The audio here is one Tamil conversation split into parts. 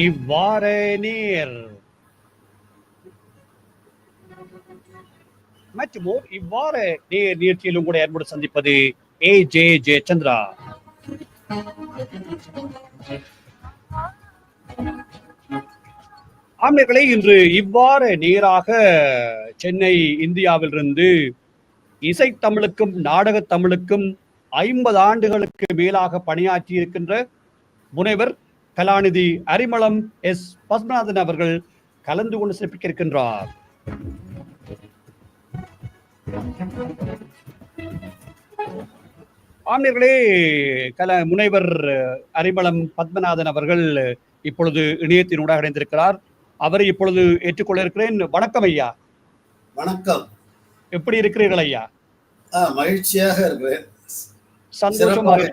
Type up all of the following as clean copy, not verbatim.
இவ்வாறே நீர் மற்றும் இவ்வாறு நிகழ்ச்சியிலும் கூட ஏற்பட சந்திப்பது ஜே சந்திரா. ஆமைகளை இன்று இவ்வாறு நேராக சென்னை இந்தியாவிலிருந்து இசைத்தமிழுக்கும் நாடக தமிழுக்கும் 50 ஆண்டுகளுக்கு மேலாக பணியாற்றி இருக்கின்ற முனைவர் கலாநிதி அரிமளம் எஸ் பத்மநாதன் அவர்கள் கலந்து கொண்டு சிறப்பிக்க இருக்கின்றார். ஆமியர்களே, முனைவர் அரிமளம் பத்மநாதன் அவர்கள் இப்பொழுது இணையத்தினூடாக இணைந்திருக்கிறார். அவரை இப்பொழுது ஏற்றுக்கொள்ள இருக்கிறேன். வணக்கம் ஐயா. வணக்கம். எப்படி இருக்கிறீர்கள் ஐயா? மகிழ்ச்சியாக இருக்கிறேன். சந்தோஷமாக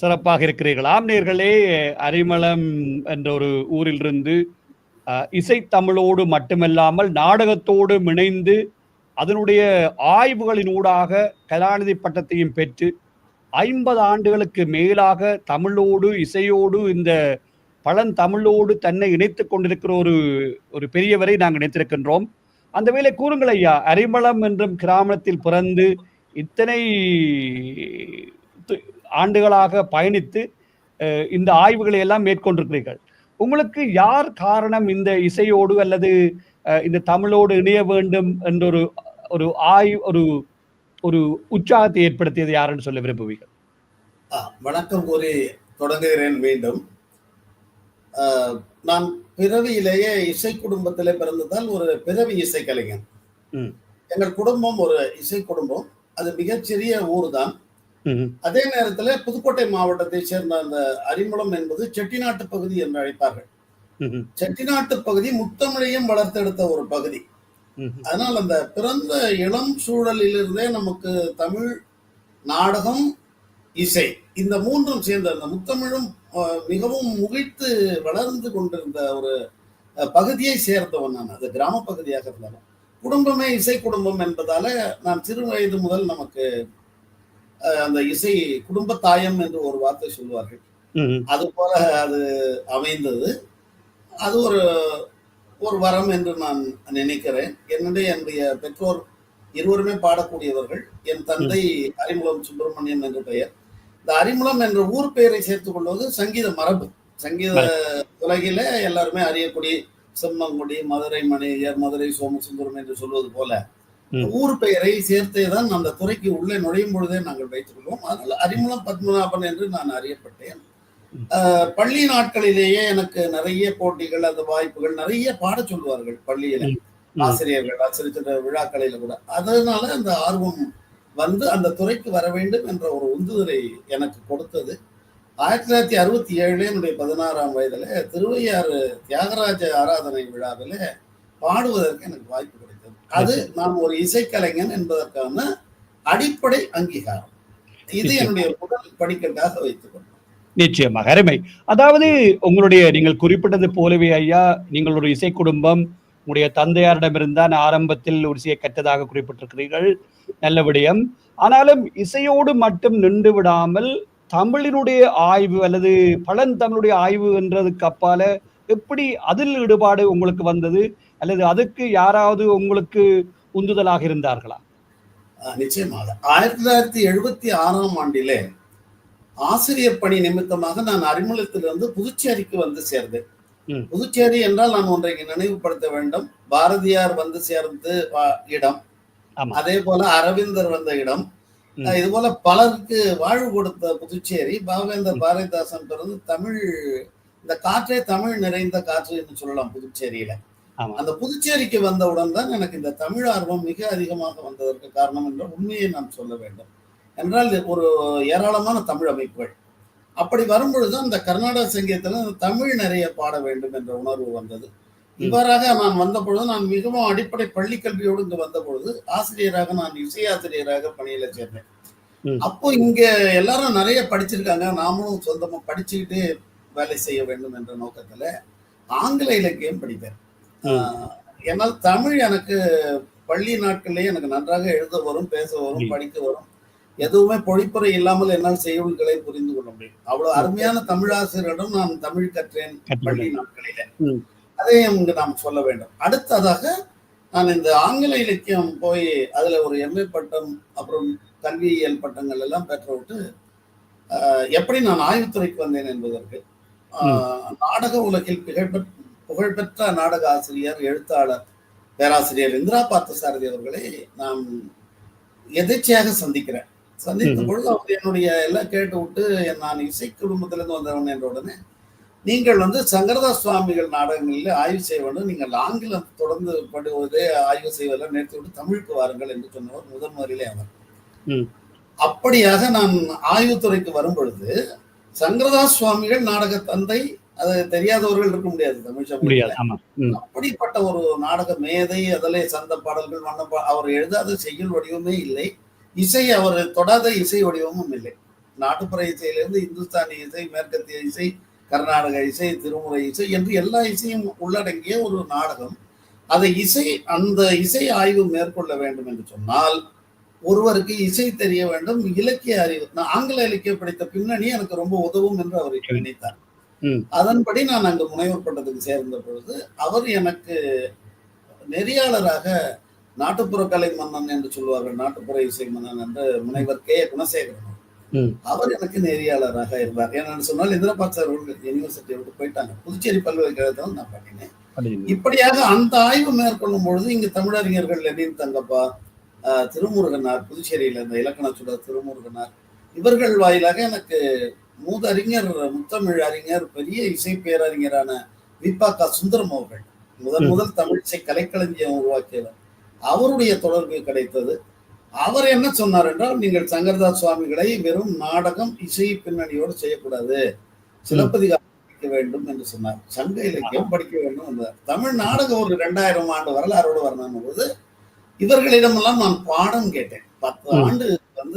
சிறப்பாக இருக்கிறீர்கள். ஆம்நேயர்களே, அரிமளம் என்ற ஒரு ஊரிலிருந்து இசைத்தமிழோடு மட்டுமல்லாமல் நாடகத்தோடு இணைந்து அதனுடைய ஆய்வுகளினூடாக கலாநிதி பட்டத்தையும் பெற்று 50 ஆண்டுகளுக்கு மேலாக தமிழோடு இசையோடு இந்த பழந்தமிழோடு தன்னை இணைத்துக் கொண்டிருக்கிற ஒரு பெரியவரை நாங்கள் இணைத்திருக்கின்றோம். அந்த வேளை கூறுங்கள் ஐயா, அரிமளம் என்றும் கிராமத்தில் பிறந்து இத்தனை ஆண்டுகளாக பயணித்து இந்த ஆய்வுகளை எல்லாம் மேற்கொண்டிருக்கிறீர்கள். உங்களுக்கு யார் காரணம் இந்த இசையோடு அல்லது இந்த தமிழோடு இணைய வேண்டும் என்ற ஒரு உற்சாகத்தை ஏற்படுத்தியது யாருன்னு சொல்ல விரும்புவீர்கள்? வணக்கம் கூறி தொடங்குகிறேன். மீண்டும் நான் பிறவியிலேயே இசை குடும்பத்திலே பிறந்ததால் ஒரு பிறவி இசை கலைஞன். எங்கள் குடும்பம் ஒரு இசை குடும்பம். அது மிகச்சிறிய ஊர் தான். அதே நேரத்தில் புதுக்கோட்டை மாவட்டத்தை சேர்ந்த அந்த அரிமளம் என்பது செட்டிநாட்டு பகுதி என்று அழைப்பார்கள். செட்டிநாட்டு பகுதி முத்தமிழையும் வளர்த்தெடுத்த ஒரு பகுதி. அதனால் அந்த பிறந்த இளம் சூழலிலிருந்தே நமக்கு தமிழ், நாடகம், இசை இந்த மூன்றும் சேர்ந்த அந்த முத்தமிழும் மிகவும் முகிழ்த்து வளர்ந்து கொண்டிருந்த ஒரு பகுதியை சேர்ந்தவன் நான். அது கிராம பகுதியாக இருந்தாலும் குடும்பமே இசை குடும்பம் என்பதால நான் சிறு வயது முதல் நமக்கு அந்த இசை குடும்பத்தாயம் என்று ஒரு வார்த்தை சொல்வார்கள். அது போல அது அமைந்தது. அது ஒரு வரம் என்று நான் நினைக்கிறேன். என்னுடைய பெற்றோர் இருவருமே பாடக்கூடியவர்கள். என் தந்தை அரிமளம் சுப்பிரமணியம் என்று பெயர். இந்த அரிமளம் என்ற ஊர் பெயரை சேர்த்துக் கொள்வது சங்கீத மரபு. சங்கீத உலகில எல்லாருமே அறியக்கூடிய செம்மங்குடி, மதுரை மணியர், மதுரை சோமசுந்தரம் என்று சொல்வது போல ஊர் பெயரை சேர்த்தேதான் அந்த துறைக்கு உள்ளே நுழையும் பொழுதே நாங்கள் வைத்துக் கொள்வோம். அதனால அரிமளம் பத்மநாபன் என்று நான் அறியப்பட்டேன். பள்ளி நாட்களிலேயே எனக்கு நிறைய போட்டிகள், அந்த வாய்ப்புகள் நிறைய பாட சொல்லுவார்கள் பள்ளியில ஆசிரியர்கள், சிறு விழாக்களில கூட. அதனால அந்த ஆர்வம் வந்து அந்த துறைக்கு வர வேண்டும் என்ற ஒரு உந்துதலை எனக்கு கொடுத்தது. 1967 என்னுடைய 16ஆம் வயதுல திருவையாறு தியாகராஜ ஆராதனை விழாவில பாடுவதற்கு எனக்கு வாய்ப்பு கிடைத்தது. அது நான் ஒரு இசைக்கலைஞன் என்பதற்கான அடிப்படை அங்கீகாரம். இது என்னுடைய முதல் படிக்கட்டாக வைத்துக் கொண்டேன். நிச்சயமாக அருமை. அதாவது நீங்கள் குறிப்பிட்டது போலவே ஐயா, நீங்கள் ஒரு இசை குடும்பம். உங்களுடைய தந்தையாரிடமிருந்தான் ஆரம்பத்தில் ஒரு இசையை கற்றதாக குறிப்பிட்டிருக்கிறீர்கள். நல்ல விடயம். ஆனாலும் இசையோடு மட்டும் நின்று விடாமல் தமிழினுடைய ஆய்வு அல்லது பழந்தமிழுடைய ஆய்வு என்றதுக்கு அப்பால எப்படி அதில் ஈடுபாடு உங்களுக்கு வந்தது? அல்லது அதுக்கு யாராவது உங்களுக்கு உந்துதலாக இருந்தார்களா? நிச்சயமாக 1976ஆம் ஆண்டிலே ஆசிரியர் பணி நிமித்தமாக நான் அரிமளத்திலிருந்து புதுச்சேரிக்கு வந்து சேர்ந்தேன். புதுச்சேரி என்றால் நான் ஒன்றை நினைவுபடுத்த வேண்டும். பாரதியார் வந்து சேர்ந்து இடம், அதே போல அரவிந்தர் வந்த இடம், இது போல பலருக்கு வாழ்வு கொடுத்த புதுச்சேரி. பாவேந்தர் பாரதிதாசன் பிறந்து தமிழ், இந்த காற்றே தமிழ் நிறைந்த காற்று என்று சொல்லலாம் புதுச்சேரியில. அந்த புதுச்சேரிக்கு வந்தவுடன் தான் எனக்கு இந்த தமிழ் ஆர்வம் மிக அதிகமாக வந்ததற்கு காரணம் என்ற உண்மையை நான் சொல்ல வேண்டும். என்றால் ஒரு ஏராளமான தமிழ் அமைப்புகள் அப்படி வரும்பொழுது அந்த கர்நாடக சங்கீதத்தில் தமிழ் நிறைய பாட வேண்டும் என்ற உணர்வு வந்தது. இவ்வாறாக நான் வந்த பொழுது, நான் மிகவும் அடிப்படை பள்ளி கல்வியோடு இங்கு வந்த பொழுது ஆசிரியராக, நான் இசையாசிரியராக பணியில சேர்ந்தேன். அப்போ இங்க எல்லாரும் நிறைய படிச்சிருக்காங்க, நாமளும் சொந்தமா படிச்சுக்கிட்டு வேலை செய்ய வேண்டும் என்ற நோக்கத்துல ஆங்கில இலக்கியம் படித்தேன். என்னால் தமிழ் எனக்கு பள்ளி நாட்கள்லேயே எனக்கு நன்றாக எழுத வரும், பேச வரும், படிக்க வரும். எதுவுமே பொழிப்புரை இல்லாமல் என்னால் செய்யுள்களை புரிந்து கொள்ள முடியும். அவ்வளவு அருமையான தமிழாசிரியரிடம் நான் தமிழ் கற்றேன் பள்ளி நாட்களில. அதையும் இங்கு நாம் சொல்ல வேண்டும். அடுத்ததாக நான் இந்த ஆங்கில இலக்கியம் போய் அதுல ஒரு MA பட்டம் அப்புறம் கல்வியியல் பட்டங்கள் எல்லாம் பெற்றுவிட்டு எப்படி நான் ஆய்வுத்துறைக்கு வந்தேன் என்பதற்கு நாடக உலகில் புகழ்பெற்ற நாடக ஆசிரியர், எழுத்தாளர், பேராசிரியர் இந்திரா பார்த்தசாரதி அவர்களை நான் எதேச்சையாக சந்திக்கிறேன். சந்தித்த பொழுது அவர் என்னுடைய எல்லாம் கேட்டு விட்டு, நான் இசை குடும்பத்திலிருந்து வந்தவன் என்ற உடனே, நீங்கள் சங்கரதாஸ் சுவாமிகள் நாடகங்களில் ஆய்வு செய்ய வேண்டும், நீங்கள் ஆங்கிலம் தொடர்ந்து படுவதே ஆய்வு செய்வதெல்லாம் நிறுத்தி விட்டு தமிழுக்கு வாருங்கள் என்று சொன்னவர் முதன் முறையிலே அவர். அப்படியாக நான் ஆய்வுத்துறைக்கு வரும் பொழுது சங்கரதாஸ் சுவாமிகள் நாடக தந்தை, அது தெரியாதவர்கள் இருக்க முடியாது தமிழ் சமூகத்தில். அப்படிப்பட்ட ஒரு நாடக மேதை, அதிலே சந்த பாடல்கள், அவர் எழுதாத செய்யுள் வடிவமே இல்லை, இசை அவர் தொடாத இசை வடிவமும் இல்லை. நாட்டுப்புற இசையிலிருந்து இந்துஸ்தானி இசை, மேற்கத்திய இசை, கர்நாடக இசை, திருமுறை இசை என்று எல்லா இசையும் உள்ளடங்கிய ஒரு நாடகம். அதை அந்த இசை ஆய்வு மேற்கொள்ள வேண்டும் என்று சொன்னால் ஒருவருக்கு இசை தெரிய வேண்டும், இலக்கிய அறிவு. நான் ஆங்கில இலக்கியம் படித்த பின்னணி எனக்கு ரொம்ப உதவும் என்று அவர் நினைத்தார். அதன்படி நான் அங்கு முனைவர் பட்டத்துக்கு சேர்ந்த பொழுது அவர் எனக்கு நெறியாளராக, நாட்டுப்புற கலை மன்னன் என்று சொல்வார்கள், நாட்டுப்புற இசை மன்னன் என்று முனைவர் K. குணசேகரன் அவர் எனக்கு நெறியாளராக இருந்தார். என்னன்னு சொன்னால் இந்திரபாத் சார் யூனிவர்சிட்டியை விட்டு போயிட்டாங்க, புதுச்சேரி பல்கலைக்கழகத்தில் நான் பண்ணினேன். இப்படியாக அந்த ஆய்வு மேற்கொள்ளும் பொழுது இங்கு தமிழறிஞர்கள் லெனின் தங்கப்பா, திருமுருகனார், புதுச்சேரியில இந்த இலக்கண சுடர் திருமுருகனார், இவர்கள் வாயிலாக எனக்கு மூதறிஞர், முத்தமிழ் அறிஞர், பெரிய இசை பேரறிஞரான வி.ப.க. சுந்தரம் அவர்கள், முதல் தமிழ் இசை கலைக்களஞ்சியம் உருவாக்கியவர், அவருடைய தொடர்பு கிடைத்தது. அவர் என்ன சொன்னார் என்றால், நீங்கள் சங்கரதாஸ் சுவாமிகளை வெறும் நாடகம் இசை பின்னணியோடு செய்யக்கூடாது, சிலப்பதிகாரம் படிக்க வேண்டும் என்று சொன்னார், சங்க இலக்கியம் படிக்க வேண்டும் என்றார். தமிழ் நாடகம் ஒரு 2000 ஆண்டு வரலாறோடு வரணும் போது இவர்களிடமெல்லாம் நான் பாடம் கேட்டேன். 10 ஆண்டு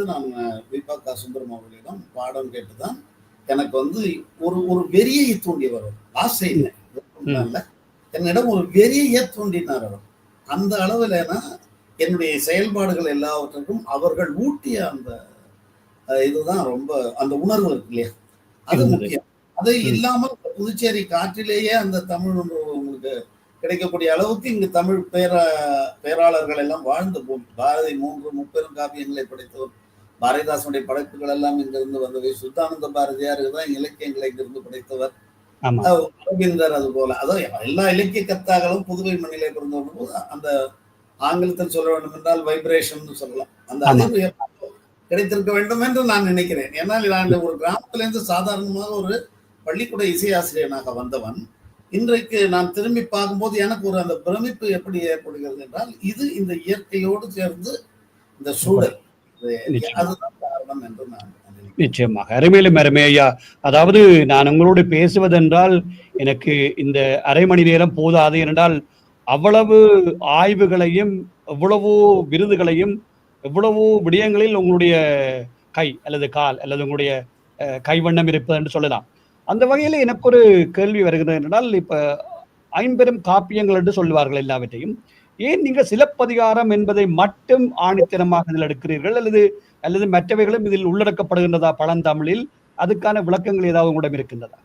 நான் வி.ப.க. சுந்தரம் அவர்களிடம் பாடம் கேட்டுதான் எனக்கு ஒரு வெறியை தூண்டியவர். ஆசை இல்லை, என்னிடம் ஒரு வெறியை தூண்டினார் அவர். அந்த அளவில் என்னுடைய செயல்பாடுகள் எல்லாவற்றுக்கும் அவர்கள் ஊட்டிய அந்த இதுதான் ரொம்ப, அந்த உணர்வு இருக்கு இல்லையா, அது முக்கியம். அது இல்லாமல் புதுச்சேரி காற்றிலேயே அந்த தமிழ் உங்களுக்கு கிடைக்கக்கூடிய அளவுக்கு இங்கு தமிழ் பேராளர்கள் எல்லாம் வாழ்ந்து போகும். பாரதி 3 முப்பெரும் காப்பியங்களை படைத்தவர், பாரதிதாசனுடைய படைப்புகள் எல்லாம் இங்கிருந்து வந்தவை. சுத்தானந்த பாரதியாருக்கு தான் இலக்கியங்களை இங்கிருந்து படைத்தவர். அரவிந்தர், அது போல, அதாவது எல்லா இலக்கிய கர்த்தாக்களும் புதுவை மண்ணிலே பிறந்தவர்கள் போது அந்த ஆங்கிலத்தில் சொல்ல வேண்டும் என்றால் வைப்ரேஷன் சொல்லலாம், அந்த அறிவு கிடைத்திருக்க வேண்டும் என்று நான் நினைக்கிறேன். ஏன்னால் நான் ஒரு கிராமத்திலிருந்து சாதாரணமாக ஒரு பள்ளிக்கூட இசை ஆசிரியனாக வந்தவன். இன்றைக்கு நான் திரும்பி பார்க்கும்போது எனக்கு அந்த பிரமிப்பு எப்படி ஏற்படுகிறது என்றால், இது இந்த இயற்கையோடு சேர்ந்து இந்த சூழல், அதுதான் காரணம் என்று நான் நிச்சயமாக. அருமையிலும் அருமையா. அதாவது நான் உங்களோடு பேசுவதென்றால் எனக்கு இந்த அரை மணி நேரம் போதாது. என்றால் அவ்வளவு ஆய்வுகளையும், எவ்வளவோ விருதுகளையும், எவ்வளவோ விடயங்களில் உங்களுடைய கை அல்லது கால் அல்லது உங்களுடைய கைவண்ணம் இருப்பது என்று சொல்லலாம். அந்த வகையில் எனக்கு ஒரு கேள்வி வருகிறது என்றால், இப்ப 50 காப்பியங்கள் என்று சொல்வார்கள் எல்லாவற்றையும், ஏன் நீங்க சிலப்பதிகாரம் என்பதை மட்டும் ஆணித்தனமாக இதில் எடுக்கிறீர்கள், அல்லது மற்றவைகளும் இதில் உள்ளடக்கப்படுகின்றதா பழந்தமிழில்? அதுக்கான விளக்கங்கள் ஏதாவது உங்களிடம் இருக்கின்றதா?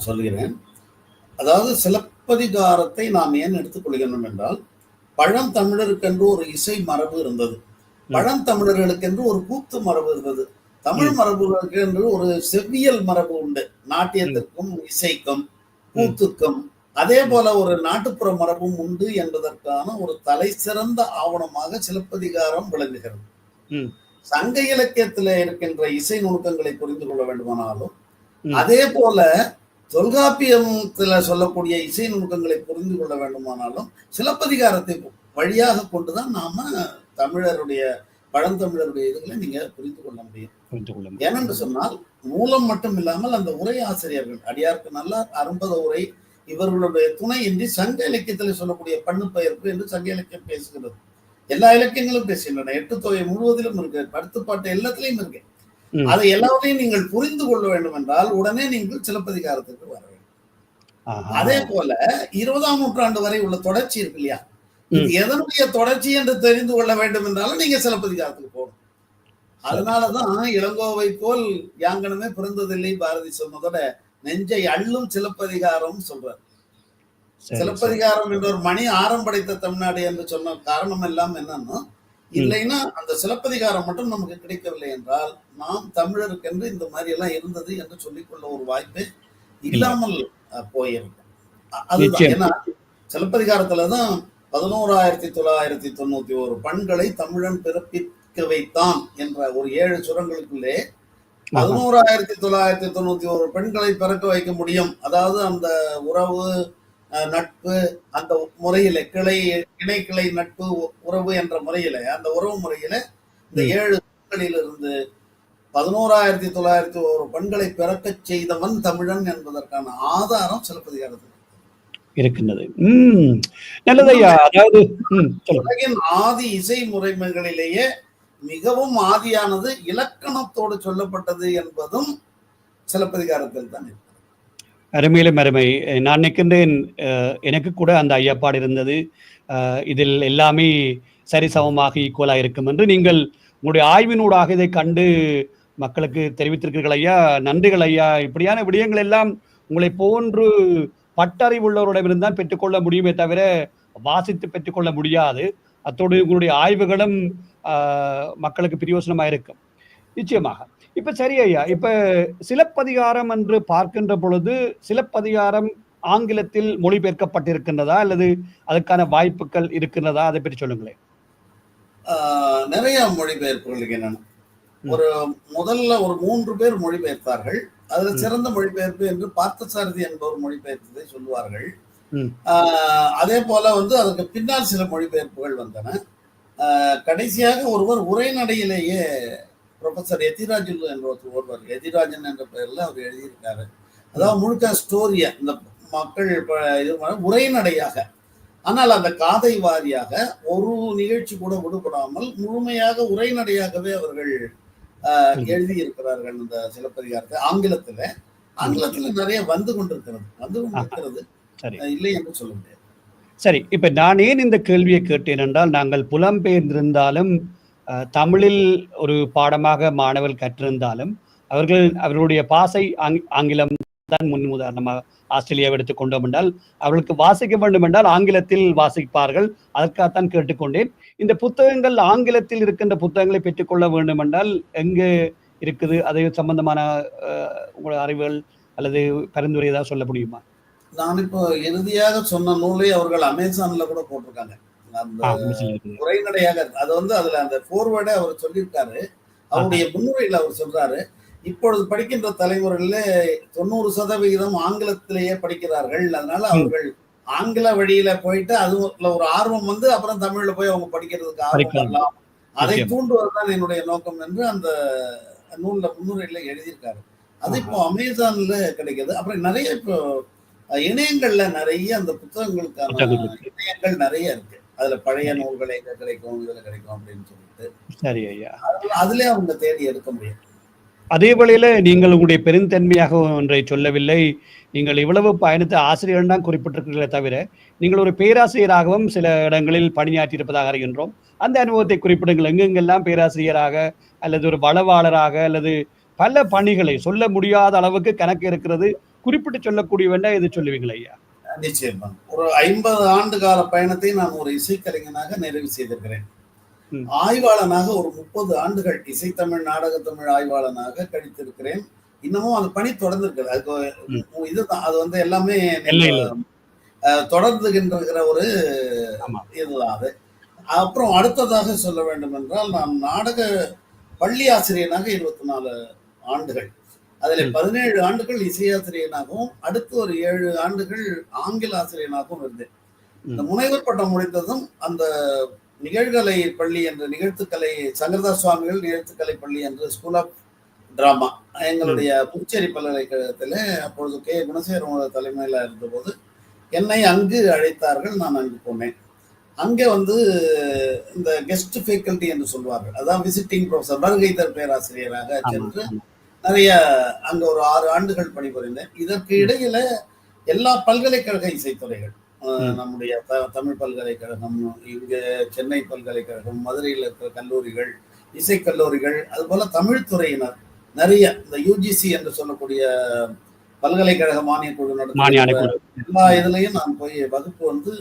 சொல்கிறேன். அதாவது சிலப்பதிகாரத்தை நாம் ஏன் எடுத்துக்கொள்கிறோம் என்றால், பழந்தமிழருக்கென்று ஒரு இசை மரபு இருந்தது, பழந்தமிழர்களுக்கென்று ஒரு கூத்து மரபு இருந்தது, தமிழ் மரபுகளுக்கு என்று ஒரு செவ்வியல் மரபு உண்டு, நாட்டியத்திற்கும் இசைக்கும் கூத்துக்கும். அதே போல ஒரு நாட்டுப்புற மரபும் உண்டு என்பதற்கான ஒரு தலை சிறந்த ஆவணமாக சிலப்பதிகாரம் விளங்குகிறது. சங்க இலக்கியத்தில் இருக்கின்ற இசை நுணுக்கங்களை புரிந்து கொள்ள வேண்டுமானாலும், அதே போல தொல்காப்பியத்துல சொல்லக்கூடிய இசை நுணுக்கங்களை புரிந்து கொள்ள வேண்டுமானாலும் சிலப்பதிகாரத்தை வழியாக கொண்டுதான் நாம தமிழருடைய, பழந்தமிழருடைய இதுகளை நீங்க புரிந்து கொள்ள முடியும். ஏனென்று சொன்னால், மூலம் மட்டும் இல்லாமல் அந்த உரை ஆசிரியர்கள், அடியார்க்கு நல்லார், அரும்பத உரை, இவர்களுடைய துணையின்றி சங்க இலக்கியத்தில் சொல்லக்கூடிய பண்ணு பெயர்ப்பு என்று சங்க இலக்கியம் பேசுகிறது. எல்லா இலக்கியங்களும் பேசுகின்றன, 8 தொகை முழுவதிலும் இருக்கு, படுத்துப்பாட்டு எல்லாத்திலையும் இருக்கு. அதை எல்லாத்தையும் நீங்கள் புரிந்து கொள்ள வேண்டும் என்றால் உடனே நீங்கள் சிலப்பதிகாரத்திற்கு வர வேண்டும். அதே போல 20ஆம் நூற்றாண்டு வரை உள்ள தொடர்ச்சி இருக்கு இல்லையா, இது எதனுடைய தொடர்ச்சி என்று தெரிந்து கொள்ள வேண்டும் என்றாலும் நீங்க சிலப்பதிகாரத்துக்கு போகணும். அதனாலதான் இளங்கோவை போல் யாங்கனமே பிறந்ததில்லை பாரதி சொன்னதோட நெஞ்சை அள்ளும் சிலப்பதிகாரம் சொல்றார். சிலப்பதிகாரம் என்ற ஒரு மணி ஆரம் படைத்த தமிழ்நாடு என்று சொன்ன காரணம் எல்லாம் என்னன்னா, இல்லைன்னா அந்த சிலப்பதிகாரம் மட்டும் நமக்கு கிடைக்கவில்லை என்றால் நாம் தமிழருக்கென்று இந்த மாதிரி எல்லாம் இருந்தது என்று சொல்லிக்கொள்ள ஒரு வாய்ப்பே இல்லாமல் போயிருக்கும். அதுதான். ஏன்னா சிலப்பதிகாரத்துலதான் 11,991 பண்களை தமிழன் பிறப்பிக்க வைத்தான் என்ற ஒரு 7 சுரங்களுக்குள்ளே 11,991 பெண்களை பிறக்க வைக்க முடியும். அதாவது அந்த உறவு, நட்பு, அந்த முறையில இணை கிளை நட்பு உறவு என்ற முறையில, அந்த உறவு முறையில இந்த 7 பெண்களிலிருந்து 11,901 பெண்களை பிறக்க செய்தவன் தமிழன் என்பதற்கான ஆதாரம் சிலப்பதிகாரத்தில் இருக்கின்றது. நல்லதையா. அதாவது உலகின் ஆதி இசை முறைமைகளிலேயே மிகவும் ஆதியானது இலக்கணத்தோடு சொல்லப்பட்டது என்பதும் சிலப்பதிகாரத்தில் தான். அருமையிலும் அருமை. நான் நினைக்கின்றேன், எனக்கு கூட அந்த ஐயப்பாடு இருந்தது. இதில் எல்லாமே சரிசமமாக ஈக்குவலாக இருக்கும் என்று நீங்கள் உங்களுடைய ஆய்வினூடாக இதை கண்டு மக்களுக்கு தெரிவித்திருக்கிறீர்கள் ஐயா. நன்றிகள் ஐயா. இப்படியான விடயங்கள் எல்லாம் உங்களை போன்று பட்டறிவுள்ளவரிடமிருந்தான் பெற்றுக்கொள்ள முடியுமே தவிர வாசித்து பெற்றுக்கொள்ள முடியாது. அத்தோடு உங்களுடைய ஆய்வுகளும் மக்களுக்கு பிரயோசனமாக இருக்கும் நிச்சயமாக. இப்ப சரி ஐயா, இப்ப சிலப்பதிகாரம் என்று பார்க்கின்ற பொழுது சிலப்பதிகாரம் ஆங்கிலத்தில் மொழிபெயர்க்கப்பட்டிருக்கின்றதா அல்லது அதுக்கான வாய்ப்புகள் இருக்கின்றதா? அதை பற்றி சொல்லுங்களேன். நிறைய மொழிபெயர்ப்புகள் என்னன்னா, ஒரு முதல்ல ஒரு 3 பேர் மொழிபெயர்த்தார்கள். அதுல சிறந்த மொழிபெயர்ப்பு என்று பார்த்தசாரதி என்பவர் மொழிபெயர்த்ததை சொல்லுவார்கள். அதே போல அதற்கு பின்னால் சில மொழிபெயர்ப்புகள் வந்தன. கடைசியாக ஒருவர் உரைநடையிலேயே ப்ரொஃபசர் எதிராஜுலு என்ற ஒருவர், எதிராஜன் என்ற பெயர்ல அவர் எழுதியிருக்காரு. அதாவது முழுக்க ஸ்டோரிய இந்த மக்கள் உரைநடையாக, ஆனால் அந்த காதை வாரியாக ஒரு நிகழ்ச்சி கூட விடுபடாமல் முழுமையாக உரைநடையாகவே அவர்கள் எழுதியிருக்கிறார்கள் இந்த சிலப்பதிகாரத்தை. ஆங்கிலத்துல நிறைய வந்து கொண்டிருக்கிறது இல்லை என்று சொல்ல முடியாது. சரி, இப்ப நான் ஏன் இந்த கேள்வியை கேட்டேன் என்றால், நாங்கள் புலம்பெயர்ந்திருந்தாலும் தமிழில் ஒரு பாடமாக மாணவர்கள் கற்றிருந்தாலும் அவர்களுடைய பாசை ஆங்கிலம் தான். முன் உதாரணமாக ஆஸ்திரேலியாவை எடுத்துக்கொண்டோம் என்றால் அவர்களுக்கு வாசிக்க வேண்டும் என்றால் ஆங்கிலத்தில் வாசிப்பார்கள். அதற்காகத்தான் கேட்டுக்கொண்டேன். இந்த புத்தகங்கள் ஆங்கிலத்தில் இருக்கின்ற புத்தகங்களை பெற்றுக்கொள்ள வேண்டும் என்றால் எங்கே இருக்குது? அது சம்பந்தமான உங்களோட அறிவுகள் அல்லது பரிந்துரை ஏதாவது சொல்ல முடியுமா? நான் இப்போ இறுதியாக சொன்ன நூலை அவர்கள் அமேசான்ல கூட போட்டிருக்காங்க. அந்த உரைநடையாக அது அதுல அந்த ஃபோர்வேர்டை அவர் சொல்லியிருக்காரு. அவருடைய முன்னுரையில் அவர் சொல்றாரு, இப்பொழுது படிக்கின்ற தலைமுறையில 90% ஆங்கிலத்திலேயே படிக்கிறார்கள். அதனால அவர்கள் ஆங்கில வழியில போயிட்டு அதுல ஒரு ஆர்வம் அப்புறம் தமிழ்ல போய் அவங்க படிக்கிறதுக்கு ஆர்வம் வரலாம். அதை தூண்டுவதுதான் என்னுடைய நோக்கம் என்று அந்த நூல்ல முன்னுரையில எழுதியிருக்காரு. அது இப்போ அமேசான்ல கிடைக்குது. அப்புறம் நிறைய இப்போ இணையங்கள்ல நிறைய அந்த புத்தகங்களுக்கான இணையங்கள் நிறைய இருக்கு. அதுல பழைய நூல்கள் எங்க கிடைக்கும், இதுல கிடைக்கும் அப்படின்னு சொல்லிட்டு சரி ஐயா, அதுல அவங்க தேடி எடுக்க முடியும். அதே வேளையில நீங்கள் உங்களுடைய பெருந்தன்மையாக ஒன்றை சொல்லவில்லை. நீங்கள் இவ்வளவு பயணித்த ஆசிரியர்கள் தான் குறிப்பிட்டிருக்கிறீர்களே தவிர நீங்கள் ஒரு பேராசிரியராகவும் சில இடங்களில் பணியாற்றி இருப்பதாக அறிகின்றோம். அந்த அனுபவத்தை குறிப்பிடுங்கள். எங்கெங்கெல்லாம் பேராசிரியராக அல்லது ஒரு வளவாளராக அல்லது பல பணிகளை சொல்ல முடியாத அளவுக்கு கணக்கு இருக்கிறது, குறிப்பிட்டு சொல்லக்கூடிய வேண்டாம், எது சொல்லுவீங்களா ஐயா? நிச்சயமா ஒரு 50 ஆண்டு கால பயணத்தை நான் ஒரு இசைக்கலைஞனாக நிறைவு செய்திருக்கிறேன். ஆய்வாளனாக ஒரு 30 ஆண்டுகள் இசைத்தமிழ் நாடகத்தமிழ் ஆய்வாளனாக கழித்திருக்கிறேன். இன்னமும் அந்த பணி தொடர்ந்துருக்குது. அதுக்கு இதுதான் அது எல்லாமே தொடர்ந்துகின்ற ஒரு இதுதான் அது. அப்புறம் அடுத்ததாக சொல்ல வேண்டும் என்றால், நான் நாடக பள்ளி ஆசிரியனாக 24 ஆண்டுகள், அதுல 17 ஆண்டுகள் இசையாசிரியனாகவும் அடுத்து ஒரு 7 ஆண்டுகள் ஆங்கில ஆசிரியனாகவும் இருந்தேன். இந்த முனைவர் பட்டம் முடித்ததும் அந்த நிகழ்கலை பள்ளி என்ற நிகழ்த்துக்கலை, சங்கரதாஸ் சுவாமிகள் நிகழ்த்துக்கலை பள்ளி என்ற ஸ்கூல் ஆஃப் டிராமா எங்களுடைய புதுச்சேரி பல்கலைக்கழகத்தில் அப்பொழுது கே குணசேகரன் தலைமையில் இருந்தபோது என்னை அங்கு அழைத்தார்கள். நான் அங்கு போனேன். அங்கே இந்த கெஸ்ட் ஃபேக்கல்டி என்று சொல்வார்கள், அதான் விசிட்டிங் ப்ரொஃபஸர், வருகைதர் பேராசிரியராக சென்று நிறைய அங்க ஒரு 6 ஆண்டுகள் பணிபுரிந்தேன். இதற்கு இடையில எல்லா பல்கலைக்கழக இசைத்துறைகள், நம்முடைய தமிழ் பல்கலைக்கழகம், இங்க சென்னை பல்கலைக்கழகம், மதுரையில் இருக்கிற கல்லூரிகள், இசைக்கல்லூரிகள், அதுபோல தமிழ் துறையினர் நிறைய இந்த யூஜிசி என்று சொல்லக்கூடிய பல்கலைக்கழக மானிய குழு நடத்துகிற எல்லா இதுலையும் நான் போய் வகுப்பு வந்து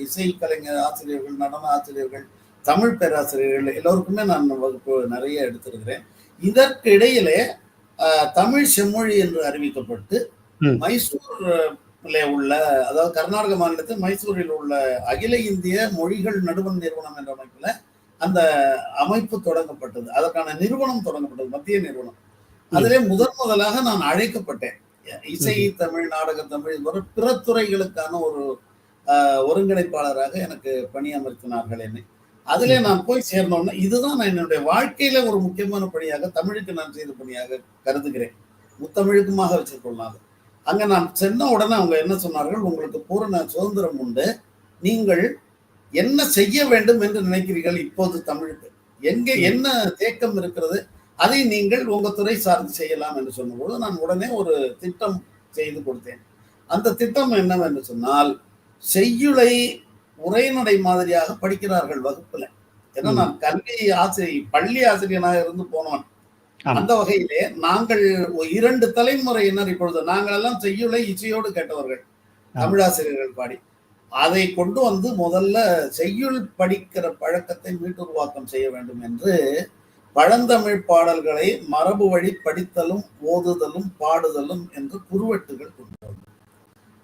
இசை கலைஞர் ஆசிரியர்கள், நடன ஆசிரியர்கள், தமிழ் பேராசிரியர்கள் எல்லோருக்குமே நான் வகுப்பு நிறைய எடுத்திருக்கிறேன். இதற்கு இடையிலே தமிழ் செம்மொழி என்று அறிவிக்கப்பட்டு மைசூர்ல உள்ள, அதாவது கர்நாடக மாநிலத்தில் மைசூரில் உள்ள அகில இந்திய மொழிகள் நடுவண் நிறுவனம் என்ற அமைப்புல அந்த அமைப்பு தொடங்கப்பட்டது. அதற்கான நிறுவனம் தொடங்கப்பட்டது, மத்திய நிறுவனம். அதிலே முதலாக நான் அழைக்கப்பட்டேன். இசை தமிழ், நாடக தமிழ் போன்ற பிற துறைகளுக்கான ஒரு ஒருங்கிணைப்பாளராக எனக்கு பணியமர்த்தினார்கள் என்னை. அதிலே நான் போய் சேர்ந்தோன்னா இதுதான் நான் என்னுடைய வாழ்க்கையில ஒரு முக்கியமான பணியாக, தமிழுக்கு நான் செய்த பணியாக கருதுகிறேன். முத்தமிழுக்குமாக வச்சிருக்கொள்ளாது. அங்க நான் சென்ன உடனே அவங்க என்ன சொன்னார்கள், உங்களுக்கு பூரண சுதந்திரம் உண்டு, நீங்கள் என்ன செய்ய வேண்டும் என்று நினைக்கிறீர்கள் இப்போது தமிழுக்கு, எங்க என்ன தேக்கம் இருக்கிறது, அதை நீங்கள் உங்க துறை சார்ந்து செய்யலாம் என்று சொன்னபோது நான் உடனே ஒரு திட்டம் செய்து கொடுத்தேன். அந்த திட்டம் என்னவென்று சொன்னால், செய்யுளை உரைநடை மாதிரியாக படிக்கிறார்கள் வகுப்புல. ஏன்னா நான் கல்வி ஆசிரியர், பள்ளி ஆசிரியனாக இருந்து போனவன். அந்த வகையிலே நாங்கள் 2 தலைமுறையினர் இப்பொழுது நாங்கள் எல்லாம் செய்யுளை இசையோடு கேட்டவர்கள், தமிழாசிரியர்கள் பாடி. அதை கொண்டு வந்து முதல்ல செய்யுள் படிக்கிற பழக்கத்தை மீட்டுருவாக்கம் செய்ய வேண்டும் என்று பழந்தமிழ் பாடல்களை மரபு வழி படித்தலும் ஓதுதலும் பாடுதலும் என்று குறுவட்டுகள் கொண்டு வந்தோம்.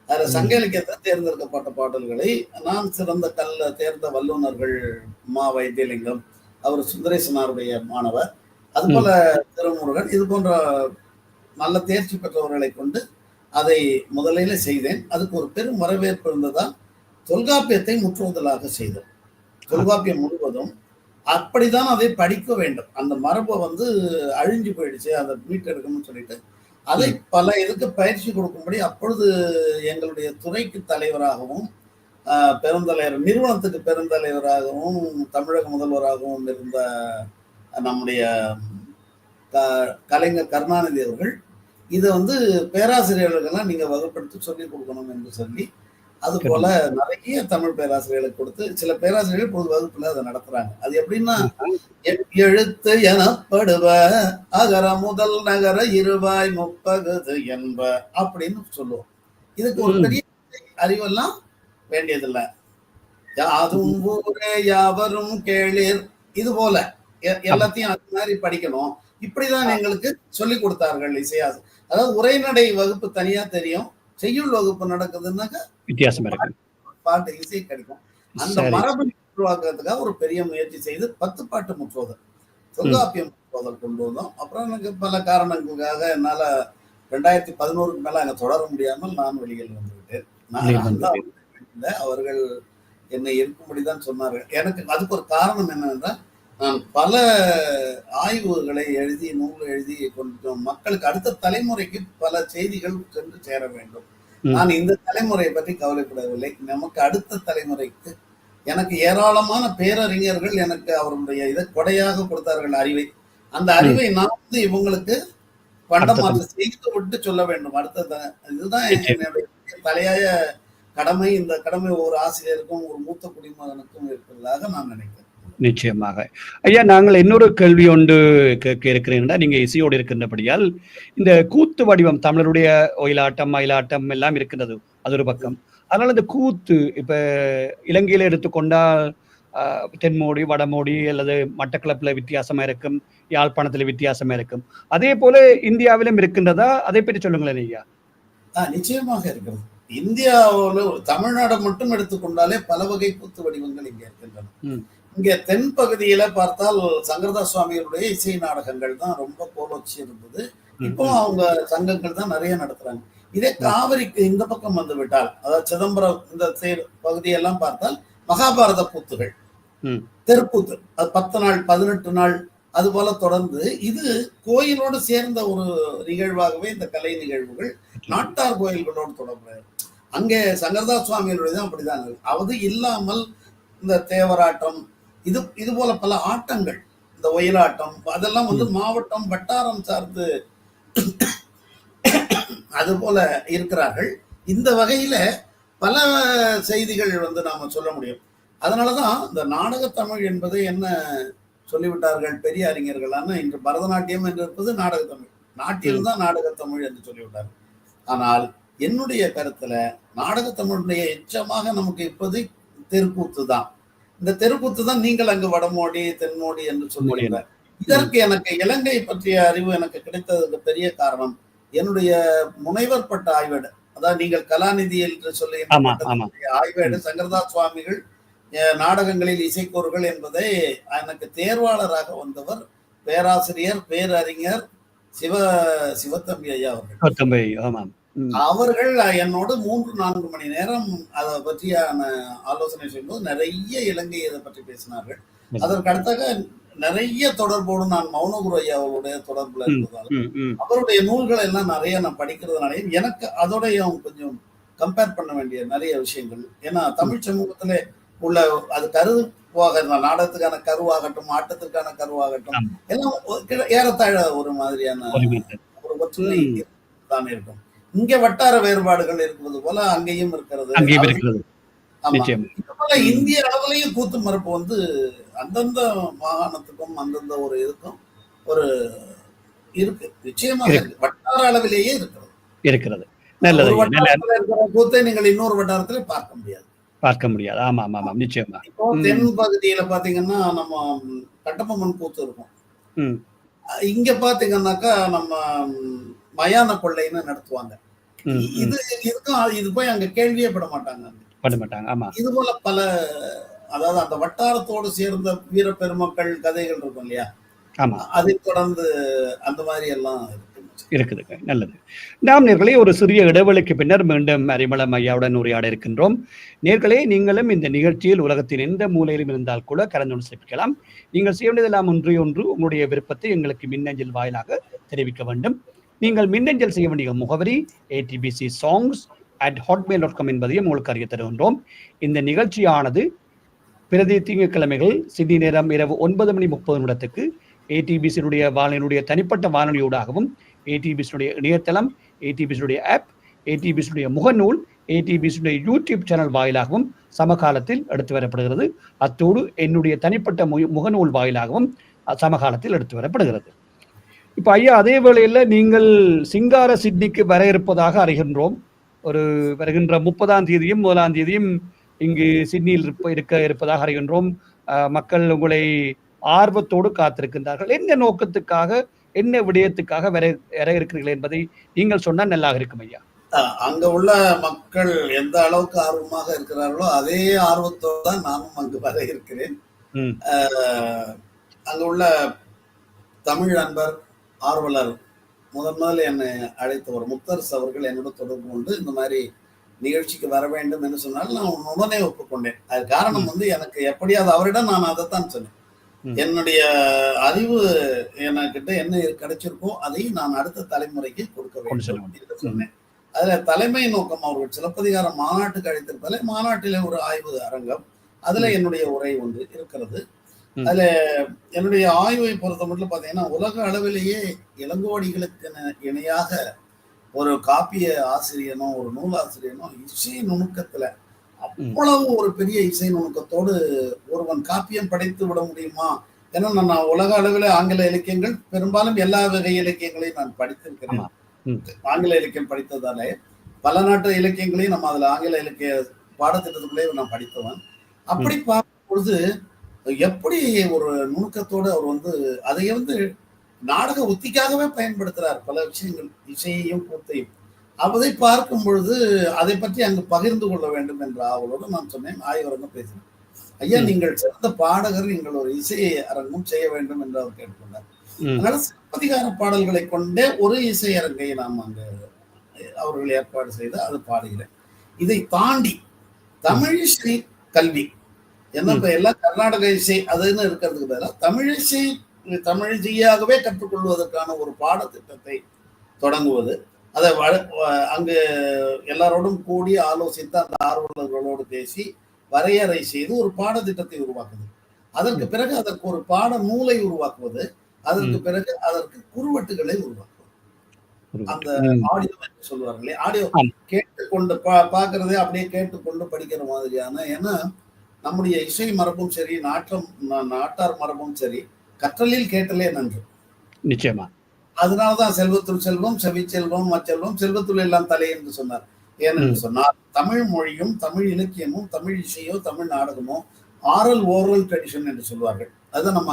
அதில் சங்க இலக்கியத்தை தேர்ந்தெடுக்கப்பட்ட பாடல்களை நான் சிறந்த தேர்ந்த வல்லுநர்கள், மா வைத்தியலிங்கம், அவர் சுந்தரேசனாருடைய மாணவர், அதுபோல திருமுருகன், இது போன்ற நல்ல தேர்ச்சி பெற்றவர்களை கொண்டு அதை முதலில் செய்தேன். அதுக்கு ஒரு பெரும் வரவேற்பு இருந்ததால் தொல்காப்பியத்தை முற்றுவதலாக செய்தோம். தொல்காப்பியம் முழுவதும் அப்படிதான் அதை படிக்க வேண்டும். அந்த மரபை வந்து அழிஞ்சு போயிடுச்சு, அதை மீட்டெடுக்கணும்னு சொல்லிட்டு அதை பல இதுக்கு பயிற்சி கொடுக்கும்படி அப்பொழுது எங்களுடைய துறைக்கு தலைவராகவும் பெருந்தலைவர், நிறுவனத்துக்கு பெருந்தலைவராகவும் தமிழக முதல்வராகவும் இருந்த நம்முடைய கலைஞர் கருணாநிதி அவர்கள் இதை வந்து பேராசிரியர்களுக்கெல்லாம் நீங்க வகுப்படுத்தி சொல்லிக் கொடுக்கணும் என்று சொல்லி, அது போல நிறைய தமிழ் பேராசிரியர்களுக்கு கொடுத்து, சில பேராசிரியர்கள் பொது வகுப்புல அதை நடத்துறாங்க. அது எப்படின்னா, எழுத்து எனப்படுவ அகர முதல் நகர இருவாய் முப்பகுது என்ப அப்படின்னு சொல்லுவோம். இதுக்கு ஒரு பெரிய அறிவெல்லாம் வேண்டியதில்லை. யாதும் ஊரே யாவரும் கேளீர், இது போல எல்லாத்தையும் அது மாதிரி படிக்கணும். இப்படிதான் எங்களுக்கு சொல்லி கொடுத்தார்கள் இசையாசு. அதாவது உரைநடை வகுப்பு தனியா தெரியும், செய்யுள் வகுப்பு நடக்குதுன்னாக்கா வித்தியாசம் இருக்கு, பாட்டு இசை கிடைக்கும். அந்த மரபு உருவாக்குறதுக்காக ஒரு பெரிய முயற்சி செய்து 10 பாட்டு முற்றுவதல், தொல்காப்பியம் முற்றுவதல் கொண்டு வந்தோம். அப்புறம் எனக்கு பல காரணங்களுக்காக என்னால 2011க்கு மேல அங்க தொடர முடியாமல் நான் வெளியில் வந்துவிட்டேன். நான் அவர்கள் என்னை இருக்கும்படிதான் சொன்னார்கள். எனக்கு அதுக்கு ஒரு காரணம் என்னவென்றால், நான் பல ஆய்வுகளை எழுதி, நூல் எழுதி கொண்டு மக்களுக்கு, அடுத்த தலைமுறைக்கு பல செய்திகள் சென்று சேர வேண்டும். நான் இந்த தலைமுறையை பற்றி கவலைப்படவில்லை, நமக்கு அடுத்த தலைமுறைக்கு. எனக்கு ஏராளமான பேரறிஞர்கள் எனக்கு அவருடைய இதை கொடையாக கொடுத்தார்கள், அறிவை. அந்த அறிவை நான் வந்து இவங்களுக்கு பண்டமாற்று செய்து விட்டு சொல்ல வேண்டும். அடுத்த இதுதான் என்னுடைய தலையாய கடமை. இந்த கடமை ஒரு ஆசிரியருக்கும் ஒரு மூத்த குடிமகனுக்கும் இருக்கிறதாக நான் நினைக்கிறேன். நிச்சயமாக ஐயா, நாங்கள் இன்னொரு கேள்வி ஒன்று கேட்க இருக்கிறேன்னா, நீங்க இசையோடு இருக்கின்றபடியால் இந்த கூத்து வடிவம், தமிழருடைய ஒயிலாட்டம் மயிலாட்டம் எல்லாம் இருக்கின்றது, அது ஒரு பக்கம். அதனால இந்த கூத்து இப்ப இலங்கையில எடுத்துக்கொண்டால் தென்மோடி, வடமோடி அல்லது மட்டக்களப்புல வித்தியாசமா இருக்கும், யாழ்ப்பாணத்துல வித்தியாசமா இருக்கும். அதே போல இந்தியாவிலும் இருக்கின்றதா? அதை பற்றி சொல்லுங்களேன் ஐயா. நிச்சயமாக இருக்கிறது. இந்தியாவில் தமிழ்நாடு மட்டும் எடுத்துக்கொண்டாலே பல வகை கூத்து வடிவங்கள் இங்கே இருக்கின்றன. இங்க தென் பகுதியில பார்த்தால் சங்கரதாஸ் சுவாமிகளுடைய இசை நாடகங்கள் தான் ரொம்ப போலோச்சி இருந்தது. இப்போ அவங்க சங்கங்கள் தான் நிறைய நடத்துறாங்க. இதே காவிரிக்கு இந்த பக்கம் வந்து விட்டால், அதாவது சிதம்பரம் இந்த பகுதியெல்லாம் பார்த்தால் மகாபாரத கூத்துகள், தெருக்கூத்து, அது 10 நாள் 18 நாள் அது போல தொடர்ந்து, இது கோயிலோடு சேர்ந்த ஒரு நிகழ்வாகவே இந்த கலை நிகழ்வுகள் நாட்டார் கோயில்களோடு தொடர்புடையது. அங்கே சங்கரதாஸ் சுவாமிகளுடைய தான் அப்படிதான். அது இல்லாமல் இந்த தேவராட்டம், இது போல பல ஆட்டங்கள், இந்த ஒயிலாட்டம், அதெல்லாம் வந்து மாவட்டம் வட்டாரம் சார்ந்து அது போல இருக்கிறார்கள். இந்த வகையில பல செய்திகள் வந்து நாம சொல்ல முடியும். அதனாலதான் இந்த நாடக தமிழ் என்பது என்ன சொல்லிவிட்டார்கள் பெரிய அறிஞர்களான இன்று பரதநாட்டியம் என்று இருப்பது நாடக தமிழ், நாட்டியம்தான் நாடக தமிழ் என்று சொல்லிவிட்டார்கள். ஆனால் என்னுடைய கருத்துல நாடக தமிழுடைய எச்சமாக நமக்கு இப்போது தெருக்கூத்து தான். இந்த தெருக்கூத்து தான் நீங்கள் அங்கு வடமோடி தென்மோடி என்று சொல்லுகிறார். இதற்கு எனக்கு இலங்கை பற்றிய அறிவு எனக்கு கிடைத்ததுக்கு பெரிய காரணம் என்னுடைய முனைவர் பட்ட ஆய்வேடு, அதாவது நீங்கள் கலாநிதி என்று சொல்லி ஆய்வேடு சங்கரதாஸ் சுவாமிகள் நாடகங்களில் இசைக்கூறுகள் என்பதை எனக்கு தேர்வாளராக வந்தவர் பேராசிரியர் பேரறிஞர் சிவத்தம்பி ஐயா அவர்கள். அவர்கள் என்னோடு 3-4 மணி நேரம் அதை பற்றியான ஆலோசனை சொல்லும்போது நிறைய இலங்கை இதை பற்றி பேசினார்கள். அதற்கு அடுத்தாக நிறைய தொடர்போடு நான் மௌனகுரு ஐயா அவருடைய தொடர்புல இருந்ததால் அவருடைய நூல்களை எல்லாம் நிறைய நான் படிக்கிறதுனாலையும் எனக்கு அதோடையும் கொஞ்சம் கம்பேர் பண்ண வேண்டிய நிறைய விஷயங்கள். ஏன்னா தமிழ் சமூகத்துல உள்ள அது கருவாக நாடகத்துக்கான கருவாகட்டும் ஆட்டத்திற்கான கருவாகட்டும் எல்லாம் ஏறத்தாழ ஒரு மாதிரியான ஒரு ஒற்றுமை தான் இருக்கும். இங்க வட்டார வேறுபாடுகள் இருக்கிறது போல அங்கேயும் இருக்கிறது. இந்திய அளவுலையும் கூத்து மரபு வந்து அந்தந்த மாகாணத்துக்கும் அந்தந்த ஒரு இதுக்கும் ஒரு இருக்கு, நிச்சயமாக வட்டார அளவிலேயே இருக்கிறது. கூத்தை நீங்கள் இன்னொரு வட்டாரத்துல பார்க்க முடியாது. ஆமா ஆமா ஆமா, நிச்சயமா. இப்போ தென் பகுதியில பாத்தீங்கன்னா நம்ம கட்டபொம்மன் கூத்து இருக்கும். இங்க பாத்தீங்கன்னாக்கா நம்ம மயான கொள்ளைன்னு நடத்துவாங்க. இது போய் அங்க கேள்வியே பட மாட்டாங்க. ஆமா, இது போல பல, அதாவது அந்த வட்டாரத்தோடு சேர்ந்த வீர பெருமக்கள் கதைகள் இருக்கும் இல்லையா, அதை தொடர்ந்து அந்த மாதிரி எல்லாம் இருக்குதுங்க. நல்லது. நாம் நேர்களே ஒரு சிறிய இடைவெளிக்கு பின்னர் மீண்டும் அறிமளம் ஐயாவுடன் உரையாட இருக்கின்றோம். நேர்களே, நீங்களும் இந்த நிகழ்ச்சியில் உலகத்தின் எந்த மூலையிலும் இருந்தால் கூட கலந்து சிறப்பிக்கலாம். நீங்கள் செய்ய வேண்டியதெல்லாம் ஒன்று உங்களுடைய விருப்பத்தை எங்களுக்கு மின்னஞ்சல் வாயிலாக தெரிவிக்க வேண்டும். நீங்கள் மின்னஞ்சல் செய்ய வேண்டிய முகவரி atbcsongs@hotmail.com என்பதையும் உங்களுக்கு அறிய தருகின்றோம். இந்த நிகழ்ச்சியானது பிரதி திங்கட்கிழமைகள் சிட்டி நேரம் இரவு 9:30 ஏடிபிசியுடைய வானொலியுடைய தனிப்பட்ட வானொலியூடாகவும் ஏடிபிசியுடைய இணையதளம், ஏடிபிசியுடைய ஆப், ஏடிபிசியுடைய முகநூல், ஏடிபிசியுடைய யூடியூப் சேனல் வாயிலாகவும் சமகாலத்தில் எடுத்து வரப்படுகிறது. அத்தோடு என்னுடைய தனிப்பட்ட முகநூல் வாயிலாகவும் சமகாலத்தில் எடுத்து வரப்படுகிறது. இப்போ ஐயா, அதே வேளையில் நீங்கள் சிங்கார சிட்னிக்கு வர இருப்பதாக அறிகின்றோம். ஒரு வருகின்ற 30ஆம் தேதியும் 1ஆம் தேதியும் இங்கு சிட்னியில் இருப்பதாக அறிகின்றோம். மக்கள் உங்களை ஆர்வத்தோடு காத்திருக்கின்றார்கள். என்ன நோக்கத்துக்காக, என்ன விடயத்துக்காக வர இருக்கிறீர்கள் என்பதை நீங்கள் சொன்னால் நல்லாக இருக்கும் ஐயா. அங்க உள்ள மக்கள் எந்த அளவுக்கு ஆர்வமாக இருக்கிறார்களோ அதே ஆர்வத்தோடு தான் நானும் அங்கு வர இருக்கிறேன். அங்க உள்ள தமிழ் நண்பர் ஆர்வலர் முதல் என்னை அழைத்தவர் முத்தரசு அவர்கள் என்னோட தொடர்பு கொண்டு இந்த மாதிரி நிகழ்ச்சிக்கு வர வேண்டும் என்று சொன்னால் நான் உடனே ஒப்புக்கொண்டேன். அது காரணம் வந்து எனக்கு எப்படியாவது அவரிடம் நான் அதைத்தான் சொன்னேன். என்னுடைய அறிவு என்கிட்ட என்ன கிடைச்சிருக்கோ அதை நான் அடுத்த தலைமுறைக்கு கொடுக்க வேண்டும் என்று சொன்னேன். அதுல தலைமை நோக்கம் அவர்கள் சிலப்பதிகார மாநாட்டுக்கு அழைத்திருப்பதில் மாநாட்டில ஒரு ஆய்வு அரங்கம், அதுல என்னுடைய உரை ஒன்று இருக்கிறது. அதுல என்னுடைய ஆய்வை பொறுத்த மட்டும் பாத்தீங்கன்னா உலக அளவிலேயே இளங்கோடிகளுக்கு இணையாக ஒரு காப்பிய ஆசிரியனோ ஒரு நூலாசிரியனோ இசை நுணுக்கத்துல அவ்வளவு ஒரு பெரிய இசை நுணுக்கத்தோடு ஒருவன் காப்பியம் படைத்து விட முடியுமா? ஏன்னா நான் உலக அளவில் ஆங்கில இலக்கியங்கள் பெரும்பாலும் எல்லா வகை இலக்கியங்களையும் நான் படித்திருக்கிறேன். ஆங்கில இலக்கியம் படித்ததாலே பல நாட்டு இலக்கியங்களையும் நம்ம அதுல ஆங்கில இலக்கிய பாடத்திட்டத்துக்குள்ளே நான் படித்தவன். அப்படி பார்க்கும் பொழுது எப்படி ஒரு நுணுக்கத்தோடு அவர் வந்து அதை வந்து நாடக உத்திக்காகவே பயன்படுத்துறார். பல விஷயங்கள் இசையையும் கூத்தையும் அதை பார்க்கும் பொழுது அதை பற்றி அங்கு பகிர்ந்து கொள்ள வேண்டும் என்ற ஆவலோடு நான் சொன்னேன். ஆய்வரங்கம் பேசினேன். ஐயா, நீங்கள் சிறந்த பாடகர், நீங்கள் ஒரு இசை அரங்கம் செய்ய வேண்டும் என்று அவர் கேட்டுக்கொண்டார். அதனால சிலப்பதிகார பாடல்களை கொண்டே ஒரு இசை அரங்கை நாம் அங்கு அவர்கள் ஏற்பாடு செய்து அது பாடுகிறேன். இதை தாண்டி தமிழ் இசை கல்வி, ஏன்னா இப்ப எல்லாம் கர்நாடக இசை அதுன்னு இருக்கிறதுக்கு பதிலாக தமிழ் இசையாகவே கற்றுக்கொள்வதற்கான ஒரு பாடத்திட்டத்தை தொடங்குவது, அதை அங்கு எல்லாரோடும் கூடி ஆலோசித்து அந்த ஆர்வலர்களோடு பேசி வரையறை செய்து ஒரு பாடத்திட்டத்தை உருவாக்குது. அதற்கு பிறகு அதற்கு ஒரு பாட நூலை உருவாக்குவது, அதற்கு பிறகு அதற்கு குறுவட்டுகளை உருவாக்குவது. அந்த ஆடியோ என்று சொல்லுவார்களே, ஆடியோ கேட்டுக்கொண்டு பாக்குறதே அப்படியே கேட்டுக்கொண்டு படிக்கிற மாதிரியான. ஏன்னா நம்முடைய இசை மரபும் சரி, நாட்டார் மரபும் சரி, கற்றலில் கேட்டலே நன்று. நிச்சயமா. அதனாலதான் செல்வத்துள் செல்வம், செவிச்செல்வம், அச்செல்வம், செல்வத்துள் எல்லாம் தலை என்று சொன்னார். ஏனென்று சொன்னால் தமிழ் மொழியும் தமிழ் இலக்கியமும் தமிழ் இசையோ தமிழ் நாடகமோ ஆரல் ஓரல் ட்ரெடிஷன் என்று சொல்வார்கள். அது நம்ம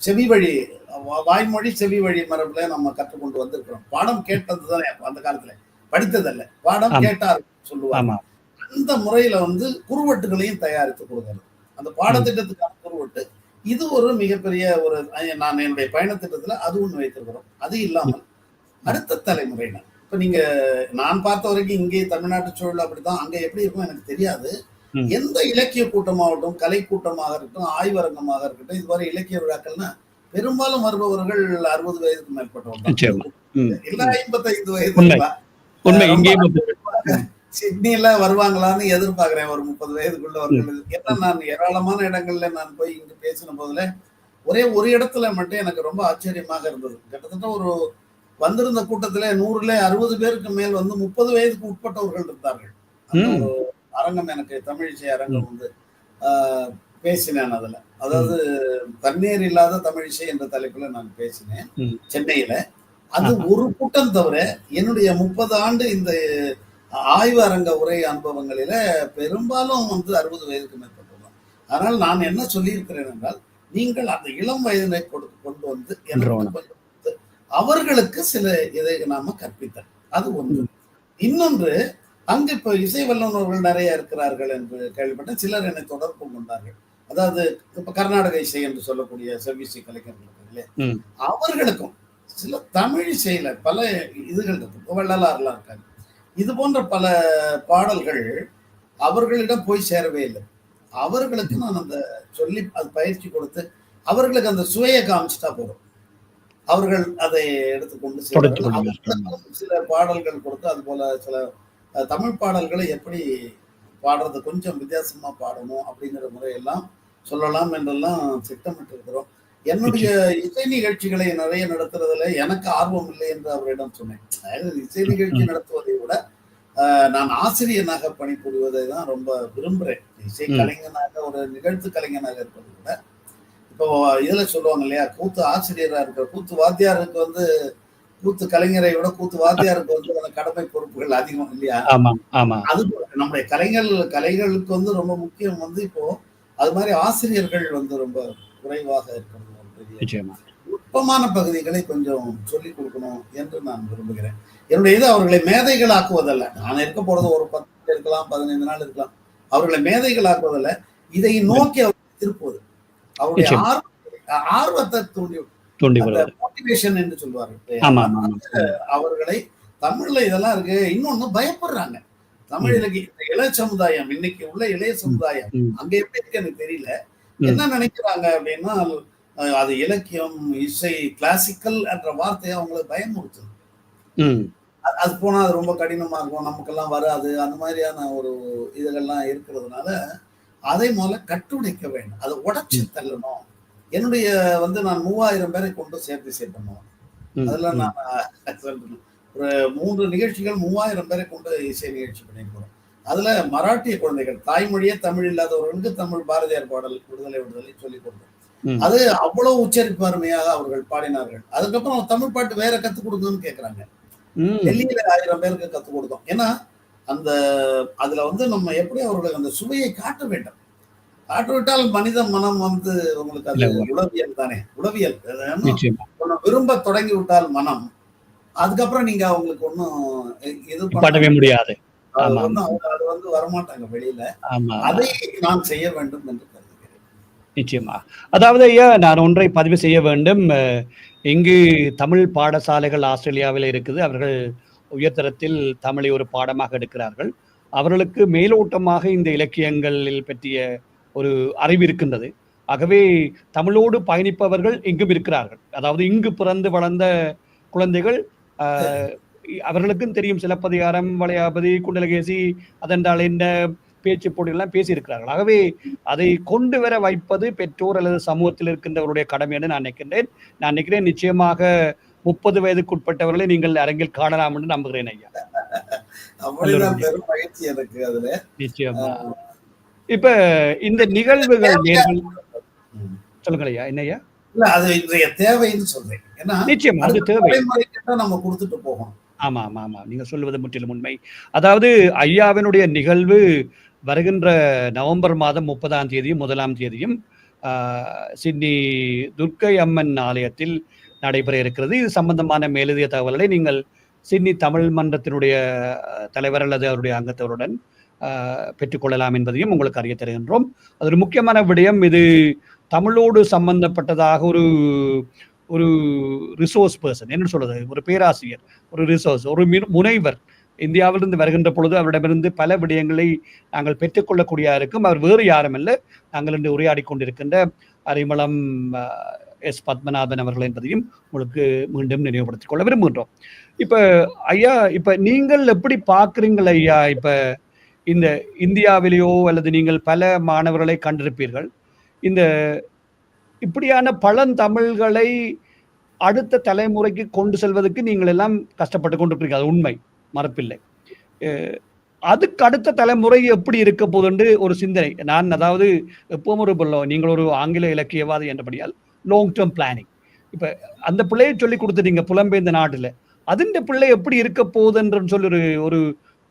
செவி வழி வாய்மொழி செவி வழி மரபுல நம்ம கற்றுக்கொண்டு வந்திருக்கிறோம். பாடம் கேட்டது தானே அந்த காலத்துல, படித்ததல்ல, பாடம் கேட்டார் சொல்லுவாங்க. அந்த முறையில குறுவட்டுகளையும் தயாரித்து கொடுக்கிறது அந்த பாடத்திட்டத்துக்கான குறுவட்டு. இது ஒரு மிகப்பெரிய ஒரு நான் என்னுடைய பயணத்திட்டத்துல அது ஒண்ணு வைத்திருக்கிறோம். அது இல்லாமல் அடுத்த தலைமுறையினர் இப்ப நீங்க நான் பார்த்த வரைக்கும் இங்கே தமிழ்நாட்டு சூழல் அப்படித்தான், அங்க எப்படி இருக்கும் எனக்கு தெரியாது. எந்த இலக்கிய கூட்டமாகட்டும், கலை கூட்டமாக இருக்கட்டும், ஆய்வரங்கமாக இருக்கட்டும், இது மாதிரி இலக்கிய விழாக்கள்னா பெரும்பாலும் வருபவர்கள் 60 வயதுக்கு மேற்பட்டவர்கள், இல்ல 55 வயது. சிட்னில வருவாங்களான்னு எதிர்பார்க்கிறேன் ஒரு 30 வயதுக்குள்ளவர்கள். ஏன்னா நான் ஏராளமான இடங்கள்ல நான் போய் இங்கு பேசின போதுல ஒரே ஒரு இடத்துல மட்டும் எனக்கு ரொம்ப ஆச்சரியமாக இருந்தது. கிட்டத்தட்ட ஒரு வந்திருந்த கூட்டத்துல 100ல 60 பேருக்கு மேல் 30 வயதுக்கு உட்பட்டவர்கள் இருந்தார்கள். அந்த ஒரு அரங்கம், எனக்கு தமிழ் இசை அரங்கம் பேசினேன் அதுல. அதாவது தண்ணீர் இல்லாத தமிழ் இசை என்ற தலைப்புல நான் பேசினேன் சென்னையில. அது ஒரு கூட்டம் தவிர என்னுடைய 30 ஆண்டு இந்த ஆய்வு அரங்க உரை அனுபவங்களில பெரும்பாலும் 60 வயதுக்கு மேற்பட்டவர்கள். அதனால் நான் என்ன சொல்லியிருக்கிறேன் என்றால், நீங்கள் அந்த இளம் வயதினை கொண்டு வந்து அவர்களுக்கு சில இதை நாம கற்பித்தல், அது ஒன்று. இன்னொன்று, அங்கு இப்ப இசை வல்லுநர்கள் நிறைய இருக்கிறார்கள் என்று கேள்விப்பட்டேன். சிலர் என்னை தொடர்பு கொண்டார்கள். அதாவது இப்ப கர்நாடக இசை என்று சொல்லக்கூடிய செவ்விசை கலைஞர்கள், அவர்களுக்கும் சில தமிழ் இசையில பல இதுகள் இருக்கு, வள்ளலாறுலாம் இருக்காங்க. இது போன்ற பல பாடல்கள் அவர்களிடம் போய் சேரவே இல்லை. அவர்களுக்கு நான் அந்த சொல்லி அது பயிற்சி கொடுத்து அவர்களுக்கு அந்த சுவையை காமிச்சிட்டா போதும், அவர்கள் அதை எடுத்துக்கொண்டு சில பாடல்கள் கொடுத்து, அது போல சில தமிழ் பாடல்களை எப்படி பாடுறது கொஞ்சம் வித்தியாசமா பாடணும் அப்படிங்கிற முறையெல்லாம் சொல்லலாம் என்றெல்லாம் திட்டமிட்டு இருக்கிறோம். என்னுடைய இசை நிகழ்ச்சிகளை நிறைய நடத்துறதுல எனக்கு ஆர்வம் இல்லை என்று அவரிடம் சொன்னேன். அதாவது இசை நிகழ்ச்சி நடத்துவதை விட நான் ஆசிரியனாக பணிபுரிவதை தான் ரொம்ப விரும்புறேன். இசை கலைஞனாக, ஒரு நிகழ்த்து கலைஞனாக இருப்பதை விட, இப்போ இதுல சொல்லுவாங்க இல்லையா, கூத்து ஆசிரியரா இருக்கிற கூத்து வாத்தியாருக்கு கூத்து கலைஞரை விட கூத்து வாத்தியாருக்கு கடமை பொறுப்புகள் அதிகம் இல்லையா? அது நம்முடைய கலைகளுக்கு ரொம்ப முக்கியம். இப்போ அது மாதிரி ஆசிரியர்கள் ரொம்ப குறைவாக இருக்கிறது. நுட்பமான பகுதிகளை கொஞ்சம் சொல்லிக் கொடுக்கணும் என்று நான் விரும்புகிறேன். என்னுடைய இது அவர்களை மேதைகள் ஆக்குவதல்ல. நான் இருக்க போறது ஒரு 10 இருக்கலாம், 15 நாள் இருக்கலாம். அவர்களை மேதைகள் ஆக்குவதல்ல, இதை நோக்கி அவர்களை திருப்புவது, அவருடைய ஆர்வத்தை தூண்டி மோட்டிவேஷன் என்று சொல்வார்கள். அவர்களை தமிழ்ல இதெல்லாம் இருக்கு. இன்னொன்னு பயப்படுறாங்க. தமிழ் இலக்கிய இளைய சமுதாயம், இன்னைக்கு உள்ள இளைய சமுதாயம் அங்க எப்படி இருக்கு எனக்கு தெரியல. என்ன நினைக்கிறாங்க அப்படின்னா, அது இலக்கியம், இசை, கிளாசிக்கல் என்ற வார்த்தையை அவங்களை பயமுறுத்துது. அது போனா அது ரொம்ப கடினமா இருக்கும், நமக்கெல்லாம் வராது, அந்த மாதிரியான ஒரு இதெல்லாம் இருக்கிறதுனால அதை முதல்ல கட்டுடைக்க வேண்டும், அதை உடைச்சு தள்ளணும். என்னுடைய நான் 3000 பேரை கொண்டு சேர்த்து பண்ணுவேன். அதெல்லாம் நான் ஒரு 3 நிகழ்ச்சிகள் 3000 பேரை கொண்டு இசை நிகழ்ச்சி பண்ணியிருக்கிறோம். அதுல மராட்டிய குழந்தைகள், தாய்மொழியே தமிழ் இல்லாதவர்களுக்கு தமிழ் பாரதியார் பாடல் விடுதலை சொல்லிக் கொடுத்தோம். அது அவ்வளவு உச்சரிப்பு அருமையாக அவர்கள் பாடினார்கள். அதுக்கப்புறம் தமிழ் பாட்டு வேற கத்துக் கொடுங்கன்னு கேட்கிறாங்க. டெல்லியில 1000 பேருக்கு கத்துக் கொடுத்தோம். ஏன்னா அதுல நம்ம எப்படி அவர்களுக்கு அந்த சுவையை காட்ட வேண்டும். காட்டுவிட்டால் மனித மனம் உங்களுக்கு அது உளவியல் தானே, உளவியல். விரும்ப தொடங்கி விட்டால் மனம், அதுக்கப்புறம் நீங்க அவங்களுக்கு ஒன்னும் இது பண்ணவே முடியாது, அது வரமாட்டாங்க வெளியில. அதை நான் செய்ய வேண்டும் என்று கருதுகிறேன். நிச்சயமா. அதாவது ஐயா, நான் ஒன்றை பதிவு செய்ய வேண்டும். இங்கு தமிழ் பாடசாலைகள் ஆஸ்திரேலியாவில் இருக்குது. அவர்கள் உயர்தரத்தில் தமிழை ஒரு பாடமாக எடுக்கிறார்கள். அவர்களுக்கு மேலோட்டமாக இந்த இலக்கியங்களில் பற்றிய ஒரு அறிவு இருக்கின்றது. ஆகவே தமிழோடு பயணிப்பவர்கள் இங்கும் இருக்கிறார்கள். அதாவது இங்கு பிறந்து வளர்ந்த குழந்தைகள், அவர்களுக்கும் தெரியும் சிலப்பதிகாரம், வளையாபதி, குண்டலகேசி, அதென்றால் என்ன பேச்சு போட்டிகள்லாம் பேசியிருக்கிறார்கள். ஆகவே அதை கொண்டு வர வைப்பது பெற்றோர் அல்லது சமூகத்தில் இருக்கின்றவருடைய கடமை என்று நான் நினைக்கிறேன். நிச்சயமாக 30 வயதுக்குட்பட்டவர்களை நீங்கள் அரங்கில் காணலாம் என்று நம்புகிறேன் ஐயா. நிச்சயமா. இப்ப இந்த நிகழ்வுகள் சொல்லுங்க ஐயா. என்ன ஐயா? இல்ல அது இன்றைய தேவைன்னு சொல்றேன். ஏன்னா நிச்சயமா அது அடுத்த தேவை. தலைமுறைக்கிட்ட நம்ம கொடுத்துட்டு போகணும். ஆமா, ஆமா, ஆமா. நீங்க சொல்வது முற்றிலும் உண்மை. அதாவது ஐயாவினுடைய நிகழ்வு வருகின்ற நவம்பர் மாதம் 30ஆம் தேதியும் 1ஆம் தேதியும் சிட்னி துர்க்கை அம்மன் ஆலயத்தில் நடைபெற இருக்கிறது. இது சம்பந்தமான மேலதிக தகவல்களை நீங்கள் சிட்னி தமிழ் மன்றத்தினுடைய தலைவர் அல்லது அவருடைய அங்கத்தவருடன் பெற்றுக்கொள்ளலாம் என்பதையும் உங்களுக்கு அறிய தருகின்றோம். அது ஒரு முக்கியமான விடயம். இது தமிழோடு சம்பந்தப்பட்டதாக ஒரு ஒரு ரிசோர்ஸ் பர்சன், என்ன சொல்றது, ஒரு பேராசிரியர், ஒரு ரிசோர்ஸ், ஒரு முனைவர் இந்தியாவிலிருந்து வருகின்ற பொழுது அவரிடமிருந்து பல விடயங்களை நாங்கள் பெற்றுக்கொள்ளக்கூடிய இருக்கும். அவர் வேறு யாரும் இல்லை, நாங்கள் இன்று உரையாடி கொண்டிருக்கின்ற அரிமளம் எஸ் பத்மநாபன் அவர்கள் என்பதையும் உங்களுக்கு மீண்டும் நினைவுபடுத்திக் கொள்ள விரும்புகின்றோம். இப்ப ஐயா, இப்ப நீங்கள் எப்படி பார்க்குறீங்கள் ஐயா? இப்ப இந்த இந்தியாவிலேயோ அல்லது நீங்கள் பல மாணவர்களை கண்டிருப்பீர்கள், இந்த இப்படியான பழந்தமிழ்களை அடுத்த தலைமுறைக்கு கொண்டு செல்வதற்கு நீங்கள் எல்லாம் கஷ்டப்பட்டு கொண்டிருக்கிறீங்க, அது உண்மை, மறப்பில்லை. அதுக்கு அடுத்த தலைமுறை எப்படி இருக்க போகுதுன்னு ஒரு சிந்தனை நான், அதாவது எப்பவும் ஒரு நீங்கள் ஒரு ஆங்கில இலக்கியவாதி என்றபடியால் லாங் டேர்ம் பிளானிங். இப்ப அந்த பிள்ளையை சொல்லி கொடுத்துட்டீங்க புலம்பெயர்ந்த நாட்டுல, அதுண்ட பிள்ளை எப்படி இருக்க போகுதுன்னு சொல்லி ஒரு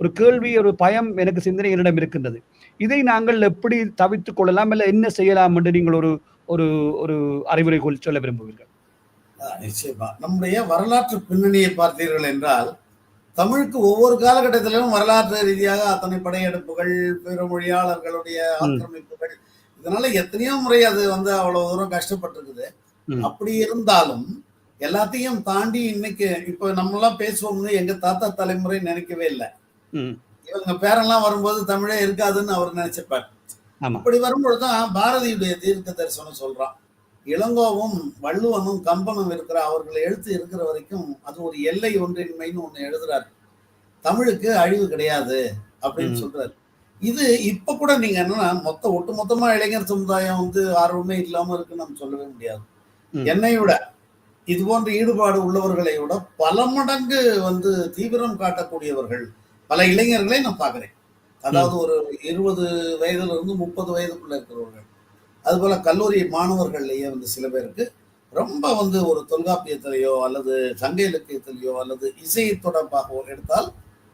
ஒரு கேள்வி, ஒரு பயம் எனக்கு சிந்தனை என்னிடம் இருக்கின்றது. இதை நாங்கள் எப்படி தவித்துக் கொள்ளலாம், இல்லை என்ன செய்யலாம் என்று நீங்கள் ஒரு ஒரு ஒரு அறிவுரை சொல்ல விரும்புவீர்கள்? நிச்சயமா நம்முடைய வரலாற்று பின்னணியை பார்த்தீர்கள் என்றால், தமிழுக்கு ஒவ்வொரு காலகட்டத்திலும் வரலாற்று ரீதியாக அத்தனை படையெடுப்புகள், பிற மொழியாளர்களுடைய ஆக்கிரமிப்புகள், இதனால எத்தனையோ முறை அது அவ்வளவு தூரம் கஷ்டப்பட்டிருக்குது. அப்படி இருந்தாலும் எல்லாத்தையும் தாண்டி இன்னைக்கு இப்ப நம்ம எல்லாம் பேசுவோம்னு எங்க தாத்தா தலைமுறை நினைக்கவே இல்லை. இவங்க பேரெல்லாம் வரும்போது தமிழே இருக்காதுன்னு அவர் நினைச்சிருப்பார். அப்படி வரும்பொழுதுதான் பாரதியுடைய தீர்க்க தரிசனம் சொல்றான், இளங்கோவும் வள்ளுவனும் கம்பனும் இருக்கிற அவர்கள் எழுத்து இருக்கிற வரைக்கும் அது ஒரு எல்லை ஒன்றின்மைன்னு ஒண்ணு எழுதுறாரு, தமிழுக்கு அழிவு கிடையாது அப்படின்னு சொல்றாரு. இது இப்ப கூட நீங்க என்னன்னா ஒட்டுமொத்தமா இளைஞர் சமுதாயம் ஆர்வமே இல்லாம இருக்குன்னு நம்ம சொல்லவே முடியாது. என்னை விட இது போன்ற ஈடுபாடு உள்ளவர்களை விட பல மடங்கு தீவிரம் காட்டக்கூடியவர்கள் பல இளைஞர்களை நான் பாக்குறேன். அதாவது ஒரு 20 வயதுல இருந்து 30 வயதுக்குள்ள இருக்கிறவர்கள், அது போல கல்லூரி மாணவர்கள்லயே சில பேருக்கு ரொம்ப ஒரு தொல்காப்பியத்திலேயோ அல்லது சங்க இலக்கியத்திலேயோ அல்லது இசை தொடர்பாக எடுத்தால்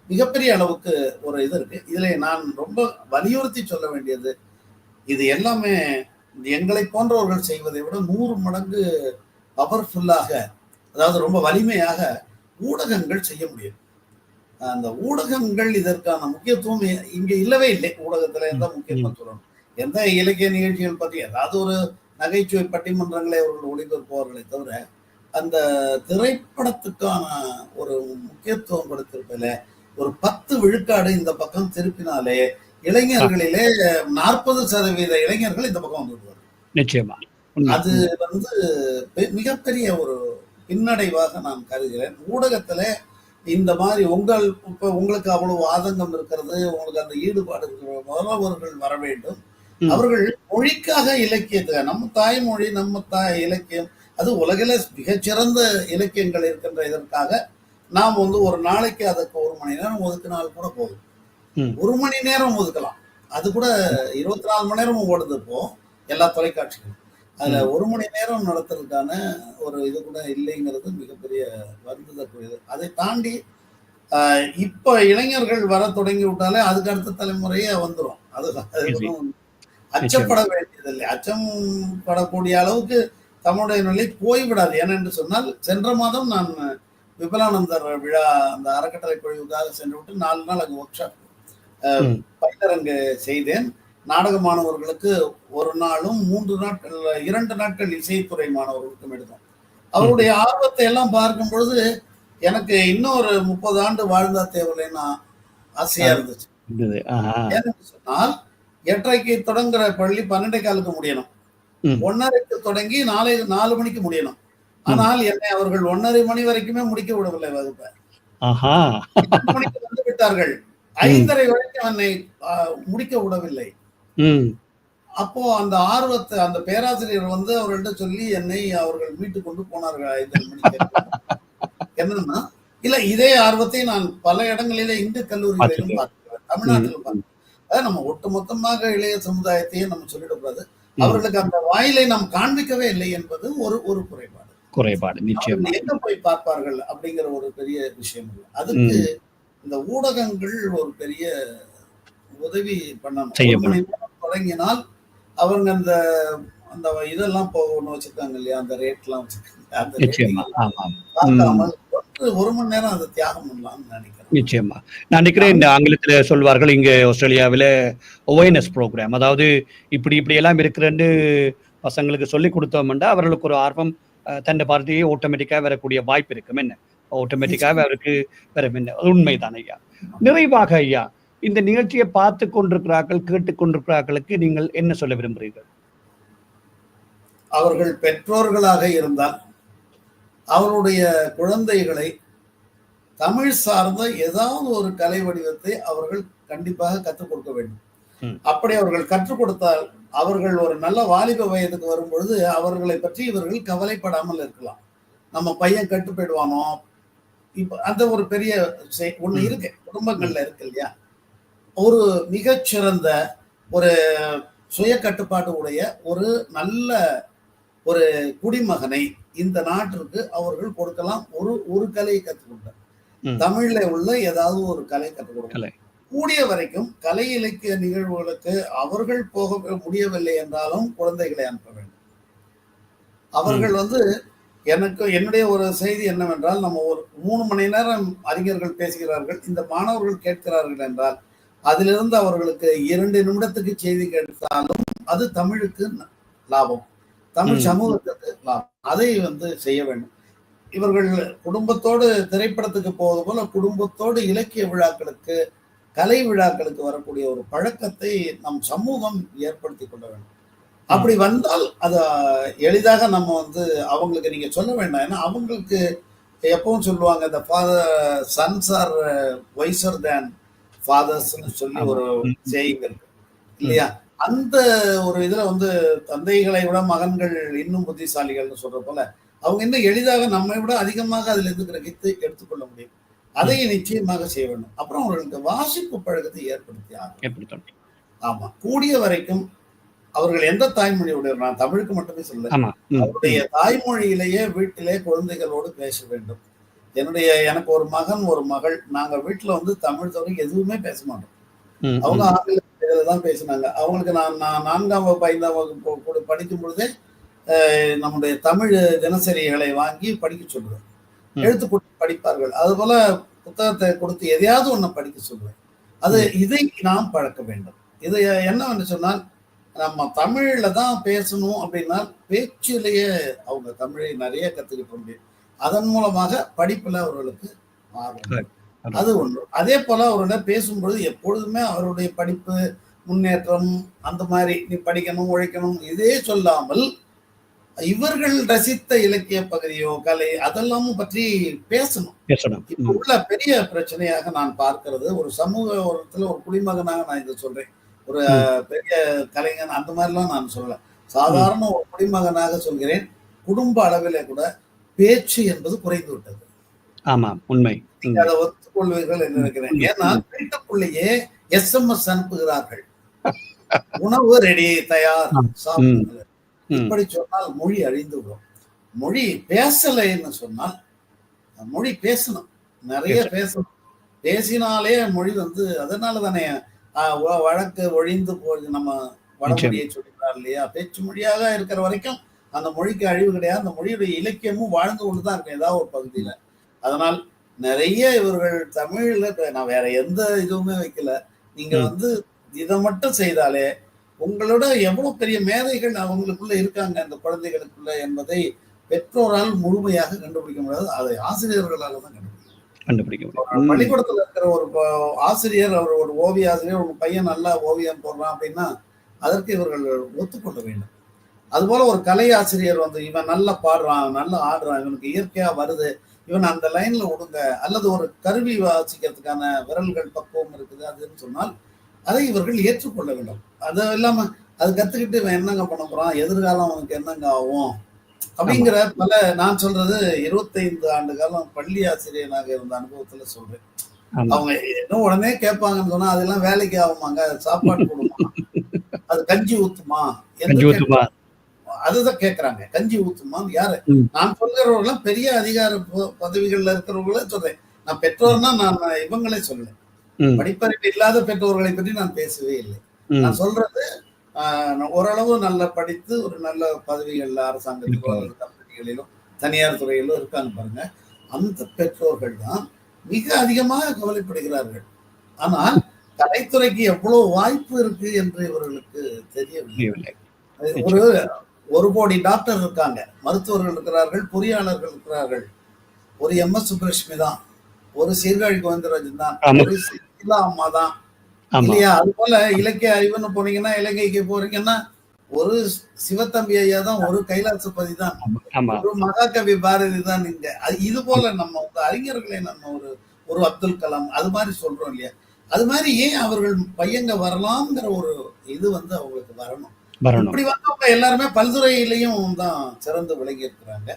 மிகப்பெரிய அளவுக்கு ஒரு இது இருக்கு. இதுல நான் ரொம்ப வலியுறுத்தி சொல்ல வேண்டியது, இது எல்லாமே எங்களை போன்றவர்கள் செய்வதை விட 100 மடங்கு பவர்ஃபுல்லாக, அதாவது ரொம்ப வலிமையாக ஊடகங்கள் செய்ய முடியும். அந்த ஊடகங்கள் இதற்கான முக்கியத்துவம் இங்க இல்லவே இல்லை. ஊடகத்துல எந்த முக்கியத்துவம் சொல்லணும், எந்த இலக்கிய நிகழ்ச்சிகள் பற்றி ஏதாவது ஒரு நகைச்சுவை பட்டிமன்றங்களை அவர்கள் ஒளிபரப்புவார்களை தவிர அந்த திரைப்படத்துக்கான ஒரு முக்கியத்துவம் கொடுத்திருப்பதில் ஒரு 10 விழுக்காடு இந்த பக்கம் திருப்பினாலே இளைஞர்களிலே 40% இளைஞர்கள் இந்த பக்கம் வந்துடுவார். நிச்சயமா அது மிகப்பெரிய ஒரு பின்னடைவாக நான் கருதுகிறேன். ஊடகத்துல இந்த மாதிரி உங்களுக்கு அவ்வளவு ஆதங்கம் இருக்கிறது, உங்களுக்கு அந்த ஈடுபாடு இருக்கிற மாணவர்கள் வர வேண்டும். அவர்கள் மொழிக்காக இலக்கியத்தை, நம்ம தாய்மொழி, நம்ம இலக்கியம், அது உலகில மிகச்சிறந்த இலக்கியங்கள் இருக்கின்ற இதற்காக நாம் ஒரு நாளைக்கு அதுக்கு 1 மணி நேரம் ஒதுக்கினால் கூட போதும். 1 மணி நேரம் ஒதுக்கலாம், அது கூட 24 மணி நேரமும் ஓடுது இப்போ எல்லா தொலைக்காட்சிகளும். அதுல 1 மணி நேரம் நடத்துறதுக்கான ஒரு இது கூட இல்லைங்கிறது மிகப்பெரிய வருந்தக்கூடியது. அதை தாண்டி இப்ப இளைஞர்கள் வர தொடங்கி விட்டாலே அதுக்கு அடுத்த தலைமுறையே வந்துடும். அது அச்சப்பட வேண்டியதில்லை. அச்சம் படக்கூடிய அளவுக்கு தமிழுடைய நிலை போய்விடாது. ஏனென்று சொன்னால், சென்ற மாதம் நான் விபலானந்தர் விழா அந்த அறக்கட்டளை குழுவுக்காக சென்று விட்டு 4 நாள் அங்கு ஒர்க் ஷாப் பயிலரங்கு செய்தேன். நாடக மாணவர்களுக்கு 1 நாளும் 3 நாட்கள் 2 நாட்கள் இசைத்துறை மாணவர்களுக்கும் எடுத்தோம். அவருடைய ஆர்வத்தை எல்லாம் பார்க்கும் பொழுது எனக்கு இன்னொரு 30 ஆண்டு வாழ்ந்தா தேவையில்லைன்னு ஆசையா இருந்துச்சு. ஏன்னு சொன்னால், 8:30க்கு தொடங்குற பள்ளி 12:15 முடியணும், 1:30க்கு தொடங்கி 4 மணிக்கு முடியணும். ஆனால் என்னை அவர்கள் 1:30 மணி வரைக்குமே முடிக்க விடவில்லை வகுப்பை. 8 மணிக்கு வந்து விட்டார்கள், 5:30 வரைக்கும் என்னை முடிக்க விடவில்லை. அப்போ அந்த ஆர்வத்தை அந்த பேராசிரியர் அவர்கள்ட்ட சொல்லி என்னை அவர்கள் மீட்டு கொண்டு போனார்கள் 5:30 மணிக்கு. என்னன்னா, இல்ல இதே ஆர்வத்தை நான் பல இடங்களிலே இந்து கல்லூரிகளிலும் பார்க்கிறேன், தமிழ்நாட்டிலும் பார்க்கிறேன். அதாவது நம்ம ஒட்டுமொத்தமாக இளைய சமுதாயத்தையே நம்ம சொல்லிடக்கூடாது. அவர்களுக்கு அந்த வாயிலை நாம் காண்பிக்கவே இல்லை என்பது ஒரு ஒரு குறைபாடு. நிச்சயமா எங்க போய் பார்ப்பார்கள் அப்படிங்கிற ஒரு பெரிய விஷயம். அதுக்கு இந்த ஊடகங்கள் ஒரு பெரிய உதவி பண்ணணும். 1 மணி நேரம் தொடங்கினால் அவங்க அந்த அந்த இதெல்லாம் ஒண்ணு வச்சிருக்காங்க இல்லையா, அந்த ரேட்லாம் வச்சிருக்காங்க, அந்த பார்க்காமல் 1 மணி நேரம் அதை தியாகம் பண்ணலாம்னு நினைக்கிறேன். நிச்சயமா நான் நினைக்கிறேன். இந்த ஆங்கிலத்துல சொல்வார்கள் இங்க ஆஸ்திரேலியாவில அவேர்னஸ் ப்ரோக்ராம், அதாவது இப்படி எல்லாம் இருக்கிறன்னு பசங்களுக்கு சொல்லி கொடுத்தோம்னா அவர்களுக்கு ஒரு ஆர்வம் தன்னை பார்த்தையே ஆட்டோமேட்டிக்கா வரக்கூடிய வாய்ப்பு இருக்கும். என்ன ஆட்டோமேட்டிக்காக அவருக்கு வரும். என்ன உண்மைதான் ஐயா. நிறைவாக ஐயா, இந்த நிகழ்ச்சியை பார்த்து கொண்டிருக்கிறார்கள், கேட்டுக்கொண்டிருக்கிறார்களுக்கு நீங்கள் என்ன சொல்ல விரும்புகிறீர்கள்? அவர்கள் பெற்றோர்களாக இருந்தால் அவருடைய குழந்தைகளை தமிழ் சார்ந்த ஏதாவது ஒரு கலை வடிவத்தை அவர்கள் கண்டிப்பாக கற்றுக் கொடுக்க வேண்டும். அப்படி அவர்கள் கற்றுக் கொடுத்தால் அவர்கள் ஒரு நல்ல வாலிப வயதுக்கு வரும்பொழுது அவர்களை பற்றி இவர்கள் கவலைப்படாமல் இருக்கலாம். நம்ம பையன் கெட்டு போயிடுவானோ, இப்ப அந்த ஒரு பெரிய ஒண்ணு இருக்கு, குடும்பங்கள்ல இருக்கு இல்லையா. ஒரு மிகச்சிறந்த ஒரு சுய கட்டுப்பாடு உடைய ஒரு நல்ல ஒரு குடிமகனை இந்த நாட்டிற்கு அவர்கள் கொடுக்கலாம். ஒரு கலையை கற்றுக் கொடுத்தார், தமிழ்ல உள்ள ஏதாவது ஒரு கலை கற்றுக் கொடுக்கலாம். கூடிய வரைக்கும் கலை இலக்கிய நிகழ்வுகளுக்கு அவர்கள் போக முடியவில்லை என்றாலும் குழந்தைகளை அனுப்ப வேண்டும். அவர்கள் என்னுடைய ஒரு செய்தி என்னவென்றால், நம்ம ஒரு 3 மணி நேரம் அறிஞர்கள் பேசுகிறார்கள், இந்த மாணவர்கள் கேட்கிறார்கள் என்றால் அதிலிருந்து அவர்களுக்கு 2 நிமிடத்துக்கு செய்தி கேட்டாலும் அது தமிழுக்கு லாபம், தமிழ் சமூகத்துக்கு லாபம். அதை செய்ய வேண்டும். இவர்கள் குடும்பத்தோடு திரைப்படத்துக்கு போவது போல குடும்பத்தோடு இலக்கிய விழாக்களுக்கு, கலை விழாக்களுக்கு வரக்கூடிய ஒரு பழக்கத்தை நம் சமூகம் ஏற்படுத்தி கொள்ள வேண்டும். அப்படி வந்தால் அது எளிதாக நம்ம அவங்களுக்கு நீங்க சொல்ல வேண்டாம். ஏன்னா அவங்களுக்கு எப்பவும் சொல்லுவாங்க, இந்த சன்ஸ் ஆர் வைசர் தேன் ஃபாதர்ஸ்ன்னு சொல்லி ஒரு சேயிங் இருக்கு இல்லையா. அந்த ஒரு இதுல தந்தைகளை விட மகன்கள் இன்னும் புத்திசாலிகள்னு சொல்ற போல அவங்க இன்னும் எளிதாக நம்மை விட அதிகமாக அதுல இருந்து கிரகித்து எடுத்துக்கொள்ள முடியும். அதை நிச்சயமாக செய்ய வேண்டும். அப்புறம் அவர்களுக்கு வாசிப்பு பழக்கத்தை ஏற்படுத்தி ஆமா, கூடிய வரைக்கும் அவர்கள் எந்த தாய்மொழியுடைய, நான் தமிழுக்கு மட்டுமே சொல்ல, அவருடைய தாய்மொழியிலேயே வீட்டிலே குழந்தைகளோடு பேச வேண்டும். எனக்கு ஒரு மகன் ஒரு மகள், நாங்க வீட்டுல தமிழ் தவிர எதுவுமே பேச மாட்டோம். அவங்க ஆங்கிலத்துல தான் பேசினாங்க. அவங்களுக்கு நான் 4ஆம் வகுப்பு 5ஆம் வகுப்பு படிக்கும் பொழுதே நம்முடைய தமிழ் தினசரிகளை வாங்கி படிக்க சொல்லுவேன். எழுத்து கூட்டி படிப்பார்கள். அது போல புத்தகத்தை கொடுத்து எதையாவது ஒண்ணு படிக்க சொல்லுவேன். இதை நாம் பழக்க வேண்டும். இது என்னவென்று சொன்னால், நம்ம தமிழ்ல தான் பேசணும் அப்படின்னா பேச்சிலேயே அவங்க தமிழை நிறைய கத்துக்கிட்ட முடியும். அதன் மூலமாக படிப்புல அவர்களுக்கு ஆர்வம். அது ஒன்று. அதே போல அவரோட பேசும்பொழுது எப்பொழுதுமே அவருடைய படிப்பு முன்னேற்றம் அந்த மாதிரி நீ படிக்கணும், உழைக்கணும் இதே சொல்லாமல் இவர்கள் ரசித்த இலக்கிய பகுதியோ கலை அதெல்லாமும் பற்றி பேசணும். இப்ப உள்ள பெரிய பிரச்சனையாக நான் பார்க்கிறது, ஒரு சமூகத்துல ஒரு குடிமகனாக நான் இதை சொல்றேன், ஒரு பெரிய கலைஞன் அந்த மாதிரிலாம் நான் சொல்லல, சாதாரண ஒரு குடிமகனாக சொல்கிறேன். குடும்ப அளவிலே கூட பேச்சு என்பது குறைந்து விட்டது. ஆமா, உண்மை. நீங்க அதை ஒத்துக்கொள்வீர்கள் என்று நினைக்கிறேன். ஏன்னா வீட்டுக்குள்ளேயே SMS அனுப்புகிறார்கள், உணவு ரெடி, தயார், சாப்பிடுங்கள். இப்படி சொன்னால் மொழி அழிந்து விடும். மொழி பேசலைன்னு சொன்னால், மொழி பேசணும், நிறைய பேசணும். பேசினாலே மொழி அதனால தானே வழக்கு ஒழிந்து போகுது. நம்ம வடமொழியை சொல்லிக்கிறார் இல்லையா. பேச்சு மொழியாக இருக்கிற வரைக்கும் அந்த மொழிக்கு அழிவு கிடையாது. அந்த மொழியுடைய இலக்கியமும் வாழ்ந்து கொண்டுதான் இருக்கும் ஏதாவது ஒரு பகுதியில. அதனால் நிறைய இவர்கள் தமிழ்ல, நான் வேற எந்த இதுவுமே வைக்கல, நீங்க இதை மட்டும் செய்தாலே உங்களோட எவ்வளவு பெரிய மேதைகள் அவங்களுக்குள்ள இருக்காங்க அந்த குழந்தைகளுக்குள்ள என்பதை பெற்றோரால் முழுமையாக கண்டுபிடிக்க முடியாது. அதை ஆசிரியர்களாக தான் கண்டுபிடிக்க முடியும். பள்ளிக்கூடத்துல இருக்கிற ஒரு ஆசிரியர், அவர் ஒரு ஓவிய ஆசிரியர், ஒரு பையன் நல்லா ஓவியம் போடுறான் அப்படின்னா அதற்கு இவர்கள் ஒத்துக்கொள்ள வேண்டும். அதுபோல ஒரு கலை ஆசிரியர் இவன் நல்லா பாடுறான், நல்லா ஆடுறான், இவனுக்கு இயற்கையா வருது, இவன் அந்த லைன்ல விடுங்க, அல்லது ஒரு கருவி வாசிக்கிறதுக்கான விரல்கள் பக்குவம் இருக்குது அதுன்னு சொன்னால் அதை இவர்கள் ஏற்றுக்கொள்ள வேண்டும். அது இல்லாம அது கத்துக்கிட்டு இவன் என்னங்க பண்ண போறான், எதிர்காலம் அவனுக்கு என்னங்க ஆகும் அப்படிங்கிற பல, நான் சொல்றது 25 ஆண்டு காலம் பள்ளி ஆசிரியனாக இருந்த அனுபவத்துல சொல்றேன். அவங்க இன்னும் உடனே கேட்பாங்கன்னு சொன்னா அதெல்லாம் வேலைக்கு ஆகுமாங்க, சாப்பாடு கொடுமா, அது கஞ்சி ஊத்துமா என்று கஞ்சி ஊத்துமா? அதுதான் கேட்கறாங்க. கஞ்சி ஊத்துமான்னு யாரு? ம். நான் சொல்கிறவர்கள்லாம் பெரிய அதிகார பதவிகள்ல இருக்கிறவங்களே சொல்றேன். நான் பெற்றோர்னா நான் இவங்களே சொல்றேன். ம். படிப்பறிவு இல்லாத பெற்றோர்களை பற்றி நான் பேசவே இல்லை. ம். நான் சொல்றது ஓரளவு நல்லா படித்து ஒரு நல்ல பதவிகள்ல அரசாங்கத்திலோ அல்லது கம்பெனிகளிலோ தனியார் துறையிலோ இருக்காங்க பாருங்க. அந்த பெற்றோர்கள் தான் மிக அதிகமாக கவலைப்படுகிறார்கள். ஆனால் கலைத்துறைக்கு எவ்வளவு வாய்ப்பு இருக்கு என்று இவர்களுக்கு தெரியவில்லை. ஒரு 1 கோடி டாக்டர் இருக்காங்க, மருத்துவர்கள் இருக்கிறார்கள், பொறியாளர்கள் இருக்கிறார்கள். ஒரு எம்.எஸ். சுப்புலட்சுமி தான், ஒரு சீர்காழி கோவிந்தராஜன் தான், ஒரு சீலா அம்மா தான் இல்லையா? அது போல இலக்கிய அறிவுன்னு போனீங்கன்னா, இலங்கைக்கு போறீங்கன்னா ஒரு சிவத்தம்பி ஐயா தான், ஒரு கைலாசபதி தான், ஒரு மகாகவி பாரதி தான். இங்க இது போல நம்ம அறிஞர்களை நம்ம ஒரு அப்துல் கலாம் அது மாதிரி சொல்றோம் இல்லையா? அது மாதிரி ஏன் அவர்கள் பையங்க வரலாம்ங்கிற ஒரு இது அவங்களுக்கு வரணும். இப்படி வந்தவங்க எல்லாருமே பல்துறையிலையும் தான் சிறந்து விளங்கி இருக்கிறாங்க.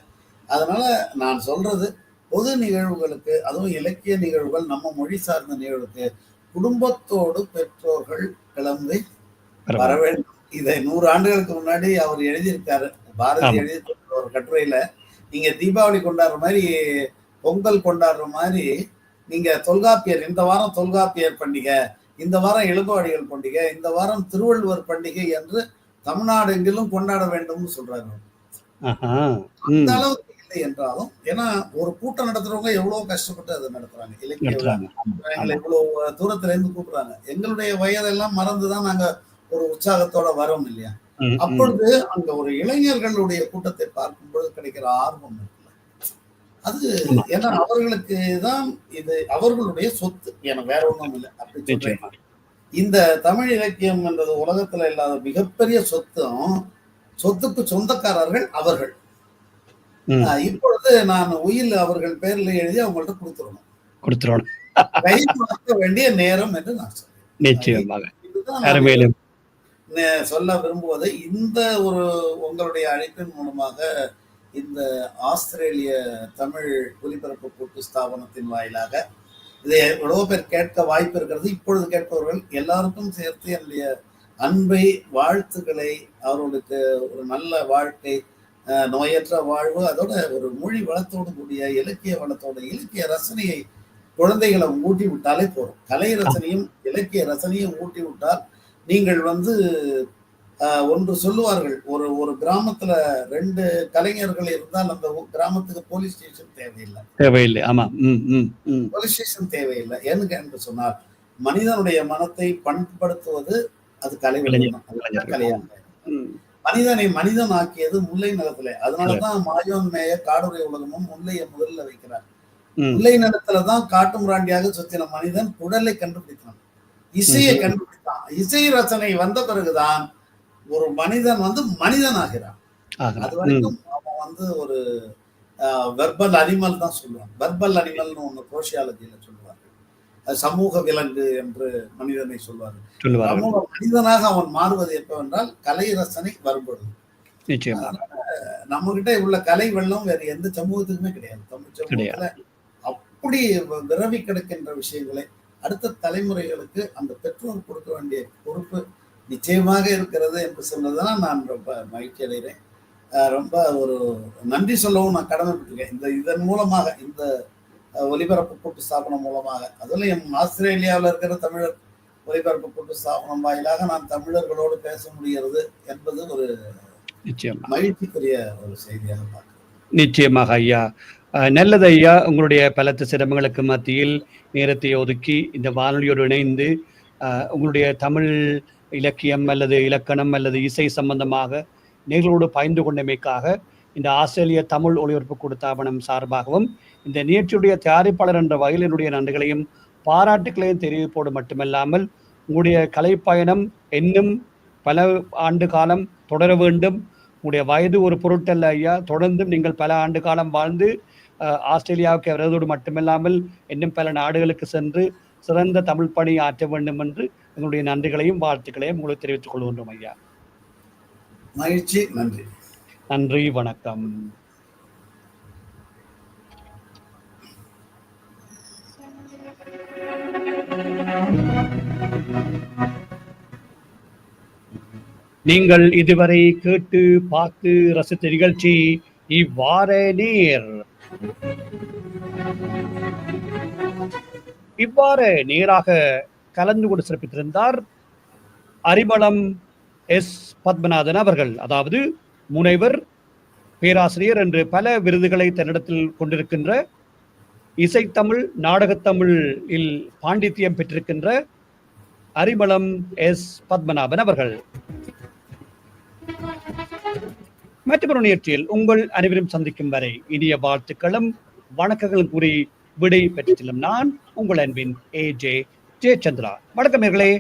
அதனால நான் சொல்றது, பொது நிகழ்வுகளுக்கு, அதுவும் இலக்கிய நிகழ்வுகள், நம்ம மொழி சார்ந்த நிகழ்வுக்கு குடும்பத்தோடு பெற்றோர்கள் கிளம்பி வர வேண்டும். இதை 100 ஆண்டுகளுக்கு முன்னாடி அவர் எழுதியிருக்காரு. பாரதி எழுதியிருக்கிற ஒரு கட்டுரையில, நீங்க தீபாவளி கொண்டாடுற மாதிரி, பொங்கல் கொண்டாடுற மாதிரி, நீங்க தொல்காப்பியர், இந்த வாரம் தொல்காப்பியர் பண்டிகை, இந்த வாரம் இளங்கோவடிகள் பண்டிகை, இந்த வாரம் திருவள்ளுவர் பண்டிகை என்று தமிழ்நாடு எங்கிலும் கொண்டாட வேண்டும்னு சொல்றாங்க. அந்த அளவுக்கு இல்லை என்றாலும், ஏன்னா ஒரு கூட்டம் நடத்துறவங்க எவ்வளவு கஷ்டப்பட்டு அதை நடத்துறாங்க. இலக்கிய எங்களை இவ்வளவு தூரத்துல இருந்து கூப்பிடுறாங்க. எங்களுடைய வயதெல்லாம் மறந்துதான் நாங்க ஒரு உற்சாகத்தோட வரோம் இல்லையா? அப்பொழுது அங்க ஒரு இளைஞர்களுடைய கூட்டத்தை பார்க்கும் பொழுது கிடைக்கிற ஆர்வம் இருக்குல்ல, அது ஏன்னா அவர்களுக்கு தான் இது அவர்களுடைய சொத்து. எனக்கு வேற ஒண்ணும் இல்லை அப்படி சொல்றேன். இந்த தமிழ் இலக்கியம் என்றது உலகத்துல இல்லாத மிகப்பெரிய சொத்துக்கு சொந்தக்காரர்கள் அவர்கள். இப்பொழுது நான் உயில் அவர்கள் பேர்ல எழுதி அவங்கள்ட்ட கொடுத்துடணும். கை பார்க்க வேண்டிய நேரம் என்று நான் சொல்றேன். இதுதான் சொல்ல விரும்புவது. இந்த ஒரு உங்களுடைய அழைப்பின் மூலமாக இந்த ஆஸ்திரேலிய தமிழ் ஒலிபரப்பு கூட்டு ஸ்தாபனத்தின் வாயிலாக இதை எவ்வளவு பேர் கேட்க வாய்ப்பு இருக்கிறது. இப்பொழுது கேட்பவர்கள் எல்லாருக்கும் சேர்த்து என்னுடைய அன்பை, வாழ்த்துக்களை, அவர்களுக்கு ஒரு நல்ல வாழ்க்கை, நோயற்ற வாழ்வு, அதோட ஒரு மொழி வளத்தோடு கூடிய இலக்கிய வளத்தோட இலக்கிய ரசனையை குழந்தைகளை ஊட்டி விட்டாலே போதும். கலை ரசனையும் இலக்கிய ரசனையும் ஊட்டி விட்டால் நீங்கள் ஒன்று சொல்லுவார்கள், ஒரு கிராமத்துல 2 கலைஞர்கள் இருந்தால் அந்த கிராமத்துக்கு போலீஸ் ஸ்டேஷன் தேவையில்லை. ஆமா, போலீஸ் ஸ்டேஷன் தேவையில்லை. என்று சொன்னால் மனிதனுடைய மனத்தை பண்படுத்துவது அது கலையாக. மனிதனை மனிதன் ஆக்கியது முல்லை நிலத்துல. அதனாலதான் மாயோன் மேய காடுரை உலகமும் முல்லையை முதல்ல வைக்கிறார். முல்லை நிலத்துலதான் காட்டுமிராண்டியாக சுத்தின மனிதன் குடலை கண்டுபிடித்தான், இசையை கண்டுபிடித்தான். இசை ரசனை வந்த பிறகுதான் ஒரு மனிதன் மனிதன் ஆகிறான். அது வரைக்கும் அவன் ஒரு வெர்பல் அனிமல் தான் சொல்லுவாங்க. வெர்பல் அனிமல்னு ஒண்ணு சோசியாலஜியில சொல்லுவாங்க. சமூக விலங்கு என்று மனிதனை சொல்வார்கள். சமூக மனிதனாக அவன் மாறுவது எப்பவென்றால் கலை ரசனை வரும்பொழுது. நம்ம கிட்ட உள்ள கலை வெள்ளம் வேற எந்த சமூகத்துக்குமே கிடையாது. தமிழ் சமூகத்துல அப்படி விரவி கிடக்கின்ற விஷயங்களை அடுத்த தலைமுறைகளுக்கு அந்த பெற்றோர் கொடுக்க வேண்டிய பொறுப்பு நிச்சயமாக இருக்கிறது என்று சொன்னதுதான் நான் ரொம்ப மகிழ்ச்சி அடைகிறேன். ரொம்ப ஒரு நன்றி சொல்லவும் நான் கடமைப்பட்டிருக்கேன். இதன் மூலமாக, இந்த ஒலிபரப்பு கூட்டு ஸ்தாபனம் மூலமாக, அதுலயும் ஆஸ்திரேலியாவில் இருக்கிற தமிழர் ஒலிபரப்பு கூட்டு ஸ்தாபனம் வாயிலாக நான் தமிழர்களோடு பேச முடிகிறது என்பது ஒரு மகிழ்ச்சிக்குரிய ஒரு செய்தியாக பார்க்கிறேன். நிச்சயமாக ஐயா, நல்லது ஐயா. உங்களுடைய பலத்த சிரமங்களுக்கு மத்தியில் நேரத்தை ஒதுக்கி இந்த வானொலியோடு இணைந்து உங்களுடைய தமிழ் இலக்கியம் அல்லது இலக்கணம் அல்லது இசை சம்பந்தமாக நேர்களோடு பகிர்ந்து கொண்டமைக்காக இந்த ஆஸ்திரேலிய தமிழ் ஒலிபரப்பு கூட்டு ஸ்தாபனம் சார்பாகவும் இந்த நிகழ்ச்சியுடைய தயாரிப்பாளர் என்ற வகையில் என்னுடைய நன்றிகளையும் பாராட்டுகளையும் தெரிவிப்போடு மட்டுமல்லாமல் உங்களுடைய கலைப்பயணம் இன்னும் பல ஆண்டு காலம் தொடர வேண்டும். உங்களுடைய வயது ஒரு பொருட்டல்ல ஐயா. தொடர்ந்தும் நீங்கள் பல ஆண்டு காலம் வாழ்ந்து ஆஸ்திரேலியாவுக்கு வருவதோடு மட்டுமில்லாமல் இன்னும் பல நாடுகளுக்கு சென்று சிறந்த தமிழ் பணி ஆற்ற வேண்டும் என்று எங்களுடைய நன்றிகளையும் வாழ்த்துக்களையும் உங்களுக்கு தெரிவித்துக் கொள்கின்றோம் ஐயா. மகிழ்ச்சி. நன்றி. நன்றி, வணக்கம். நீங்கள் இதுவரை கேட்டு பார்த்து ரசித்த நிகழ்ச்சி இவ்வார நேர். இவ்வாறு நேராக கலந்து கொண்டு சிறப்பித்திருந்தார் அரிமளம் எஸ் பத்மநாதன் அவர்கள். அதாவது முனைவர், பேராசிரியர் என்று பல விருதுகளை தன்னிடத்தில் கொண்டிருக்கின்ற, இசைத்தமிழ் நாடகத்தமிழில் பாண்டித்தியம் பெற்றிருக்கின்ற அரிமளம் எஸ் பத்மநாபன் அவர்கள். மற்றொரு நிகழ்ச்சியில் உங்கள் அனைவரும் சந்திக்கும் வரை இனிய வாழ்த்துக்களும் வணக்கங்களும் கூறி விடை பெற்றுச் செல்லும் நான் உங்கள் அன்பின் AJ ஜெயச்சந்திரா. வணக்கம் நேயர்களே.